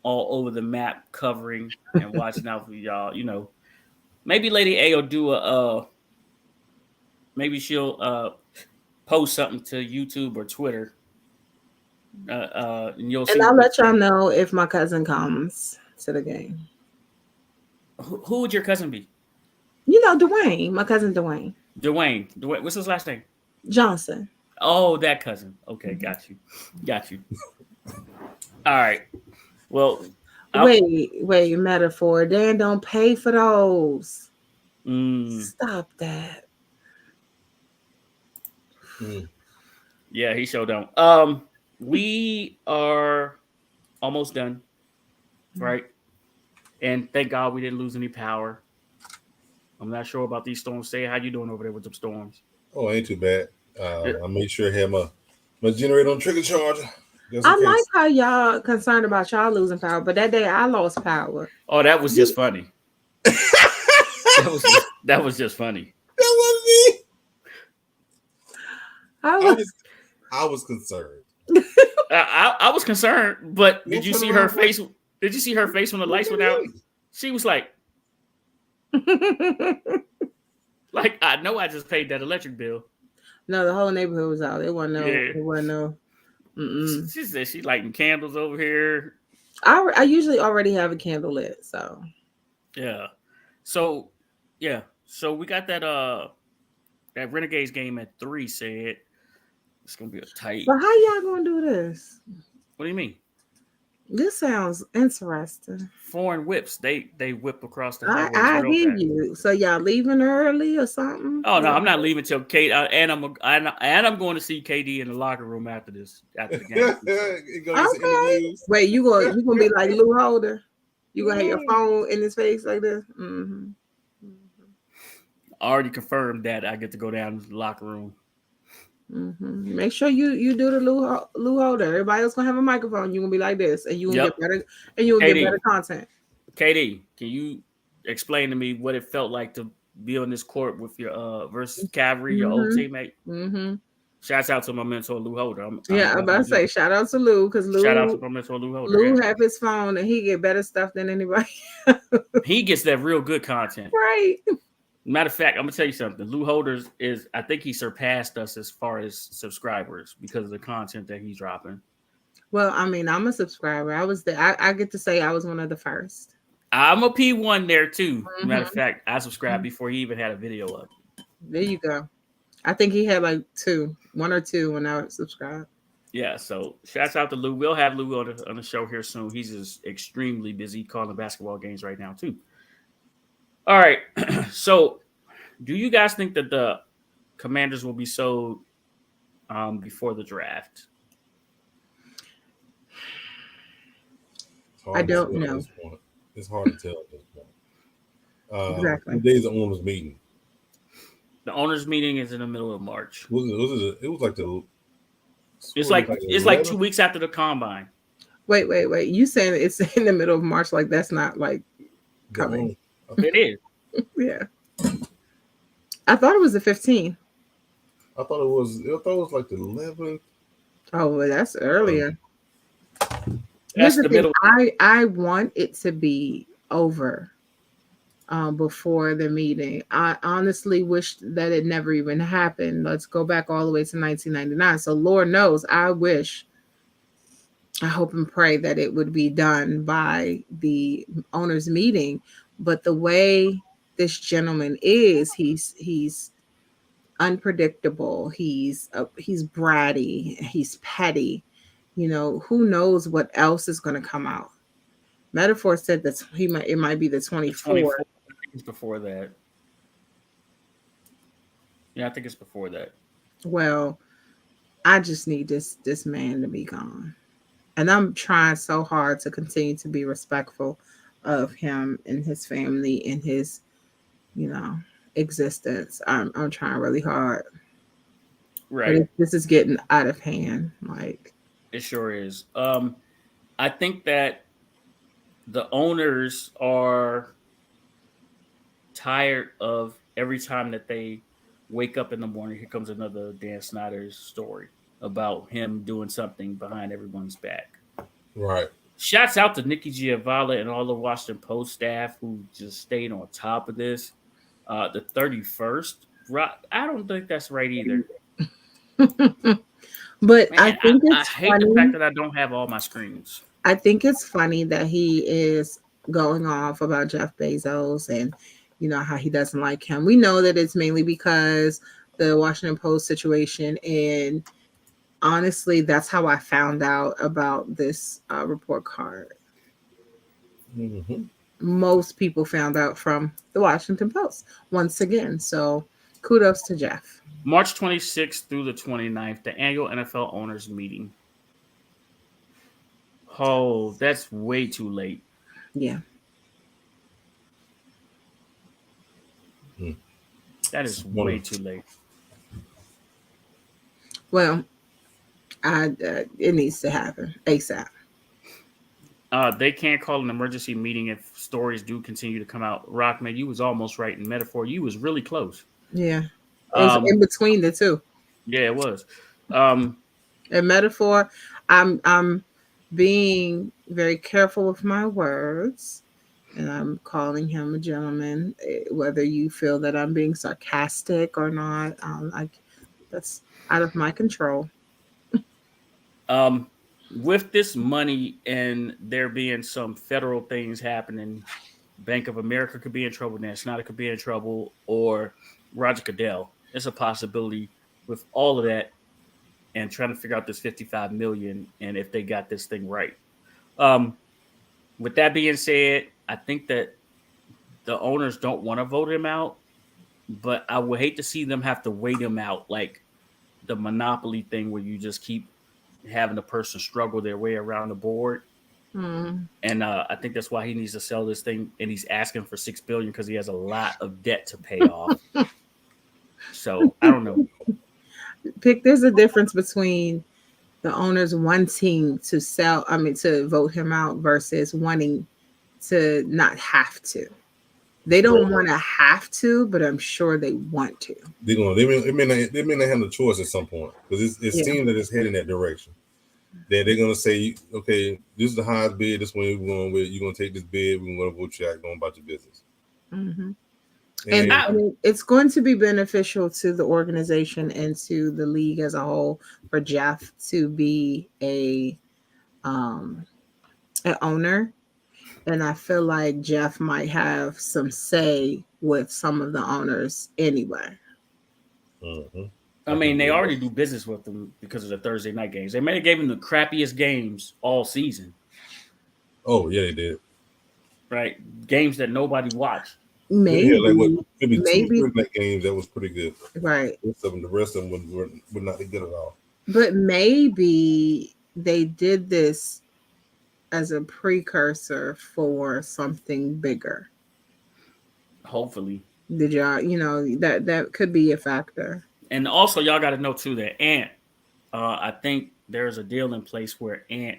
all over the map covering and watching out for y'all. Maybe Lady A will do maybe she'll post something to YouTube or Twitter. And you'll see. And I'll let y'all know if my cousin comes to the game. Who would your cousin be? Dwayne. My cousin Dwayne. Dwayne. What's his last name? Johnson. Oh, that cousin. Okay, got you. All right. Well, Wait, metaphor. Dan don't pay for those. Stop that. Yeah, he sure don't. We are almost done, right? And thank God we didn't lose any power. I'm not sure about these storms. Say, how you doing over there with the storms? Oh, ain't too bad. I made sure I had my generator on trigger charge. I like how y'all concerned about y'all losing power, but that day I lost power. Oh, that was just funny. that was just funny. That was me. I was concerned. I was concerned, but did you see her face? Did you see her face when the lights went out? She was like, like, I know I just paid that electric bill. No, the whole neighborhood was out. It wasn't no. Yeah. It wasn't no. She said she lighting candles over here. I usually already have a candle lit, so. Yeah. So we got that Renegades game at 3. Said it's gonna be a tight. So how y'all gonna do this? What do you mean? This sounds interesting. Foreign whips, they whip across the highway. I hear you. So y'all leaving early or something? Oh no, I'm not leaving till Kate. And I'm going to see KD in the locker room after this, after the game. Okay. Wait, you gonna be like Lou Holder? You gonna have your phone in his face like this? Mm-hmm. I already confirmed that I get to go down to the locker room. Mm-hmm. Make sure you do the Lou Holder. Everybody else gonna have a microphone. You gonna be like this, and you gonna get better, and you gonna get better content. KD, can you explain to me what it felt like to be on this court with your versus Cavalry, your old teammate? Mm-hmm. Shouts out to my mentor Lou Holder. I'm about to say shout out to Lou, because shout out to my mentor Lou Holder. Lou have his phone and he get better stuff than anybody. He gets that real good content, right? Matter of fact, I'm gonna tell you something. Lou Holders I think he surpassed us as far as subscribers because of the content that he's dropping. Well, I mean, I'm a subscriber. I get to say I was one of the first. I'm a P1 there too. Mm-hmm. Matter of fact, I subscribed before he even had a video up. There you go. I think he had like 1 or 2 when I subscribed. Yeah, so shouts out to Lou. We'll have Lou on the show here soon. He's just extremely busy calling basketball games right now too. All right, so do you guys think that the Commanders will be sold before the draft? I don't know. It's hard to tell at this point. Exactly. What day is the owners' meeting? The owners' meeting is in the middle of March. It was like the. It's like 2 weeks after the combine. Wait! You saying it's in the middle of March? Like that's not like coming. It is. Yeah. I thought it was the 15th. I thought it was like the 11th. Oh, well, that's earlier. That's the middle. I want it to be over before the meeting. I honestly wish that it never even happened. Let's go back all the way to 1999. So Lord knows, I hope and pray that it would be done by the owners' meeting. But the way this gentleman is, he's unpredictable. He's bratty. He's petty. You know, who knows what else is going to come out. Metaphor said that it might be the 24th. I think it's before that. Yeah, I think it's before that. Well, I just need this man to be gone. And I'm trying so hard to continue to be respectful of him and his family and his, existence. I'm trying really hard. Right. But this is getting out of hand. Like it sure is. I think that the owners are tired of every time that they wake up in the morning, here comes another Dan Snyder's story about him doing something behind everyone's back. Right. Shouts out to Nikki Giavala and all the Washington Post staff who just stayed on top of this. The 31st, I don't think that's right either. But man, I think I hate the fact that I don't have all my screens. I think it's funny that he is going off about Jeff Bezos and how he doesn't like him. We know that it's mainly because the Washington Post situation, and honestly, that's how I found out about this report card. Mm-hmm. Most people found out from the Washington Post once again. So kudos to Jeff. March 26th through the 29th, the annual NFL owners meeting. Oh, that's way too late. Yeah. That is way too late. Well, it needs to happen ASAP. They can't call an emergency meeting if stories do continue to come out. Rockman, you was almost right in metaphor. You was really close. Yeah. It was in between the two. Yeah, it was. In metaphor, I'm being very careful with my words, and I'm calling him a gentleman. Whether you feel that I'm being sarcastic or not, that's out of my control. With this money and there being some federal things happening, Bank of America could be in trouble, Dan Snyder could be in trouble, or Roger Goodell. It's a possibility with all of that and trying to figure out this 55 million and if they got this thing right. With that being said, I think that the owners don't want to vote him out, but I would hate to see them have to wait him out like the monopoly thing where you just keep having a person struggle their way around the board. And I think that's why he needs to sell this thing, and he's asking for $6 billion because he has a lot of debt to pay off. So I don't know. There's a difference between the owners wanting to to vote him out versus wanting to not have to. They don't want to have to, but I'm sure they want to. They may not have the choice at some point because it seems that it's heading that direction. They're going to say, okay, this is the highest bid. This one you're going with. You're going to take this bid. We're going to vote you out. Going about your business. Mm-hmm. And it's going to be beneficial to the organization and to the league as a whole for Jeff to be an owner. And I feel like Jeff might have some say with some of the owners anyway. Mm-hmm. I mean, they already do business with them because of the Thursday night games. They may have gave them the crappiest games all season. Oh, yeah, they did. Right? Games that nobody watched. Maybe. Yeah, maybe 2 night games that was pretty good. Right. The rest of them were not good at all. But maybe they did this as a precursor for something bigger. Hopefully. Did y'all, that could be a factor. And also, y'all got to know too that Ant, I think there's a deal in place where Ant,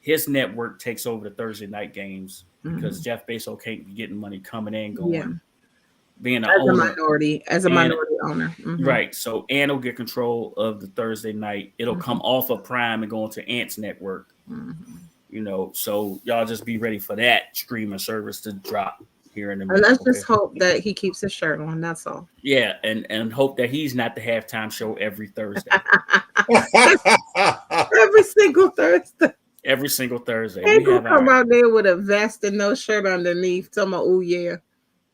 his network takes over the Thursday night games because Jeff Bezos can't be getting money coming in, going, being a minority owner, right? So Ant will get control of the Thursday night. It'll come off of Prime and go into Ant's network. So y'all just be ready for that streaming service to drop here in the minute. And let's just hope that he keeps his shirt on. That's all. Yeah, and hope that he's not the halftime show every Thursday. Every single Thursday. Every single Thursday. He will come out there with a vest and no shirt underneath. Talking about, oh yeah.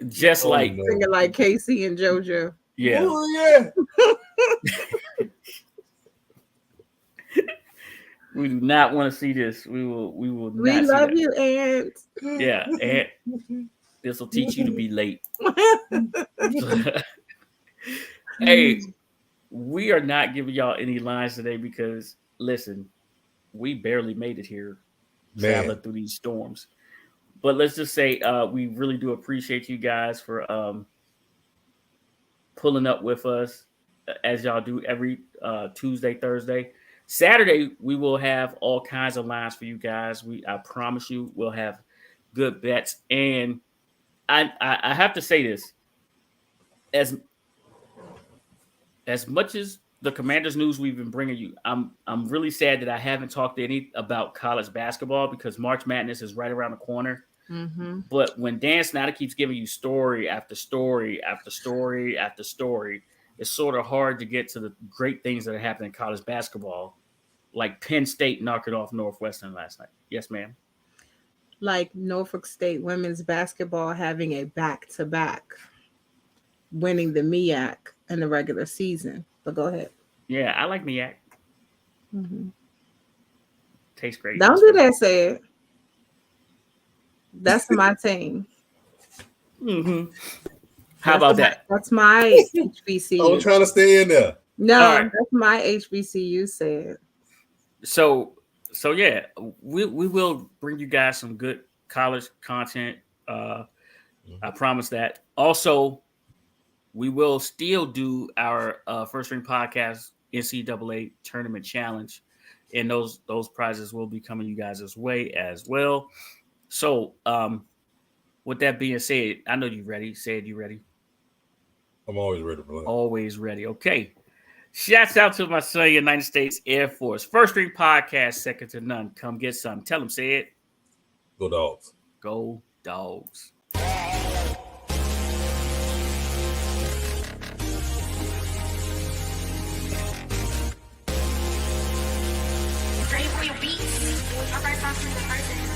Just like singing like Casey and JoJo. Yeah. Oh yeah. We do not want to see this. We will not. We love you, Ant. Yeah, Ant. This will teach you to be late. Hey, we are not giving y'all any lines today because listen, we barely made it here traveling through these storms. But let's just say we really do appreciate you guys for pulling up with us as y'all do every Tuesday, Thursday. Saturday, we will have all kinds of lines for you guys. I promise you we'll have good bets. And I have to say this. As much as the Commanders news we've been bringing you, I'm really sad that I haven't talked to any about college basketball because March Madness is right around the corner. Mm-hmm. But when Dan Snyder keeps giving you story after story after story after story, it's sort of hard to get to the great things that are happening in college basketball, like Penn State knocking off Northwestern last night. Yes, ma'am. Like Norfolk State women's basketball having a back-to-back, winning the MEAC in the regular season. But go ahead. Yeah, I like MEAC. Mm-hmm. Tastes great. Don't do that, say it. That's my team. Mm-hmm. How about that? That's my HBCU. I'm trying to stay in there. No, right. That's my HBCU said. So yeah, we will bring you guys some good college content. I promise that. Also, we will still do our First String Podcast NCAA Tournament Challenge, and those prizes will be coming you guys' way as well. So, with that being said, I know you're ready. Said you ready? I'm always ready for that. Always ready. Okay. Shouts out to my son, United States Air Force. First String Podcast, second to none. Come get some. Tell them, say it. Go Dogs. Go Dogs. Ready for your beats? Our first song from the person.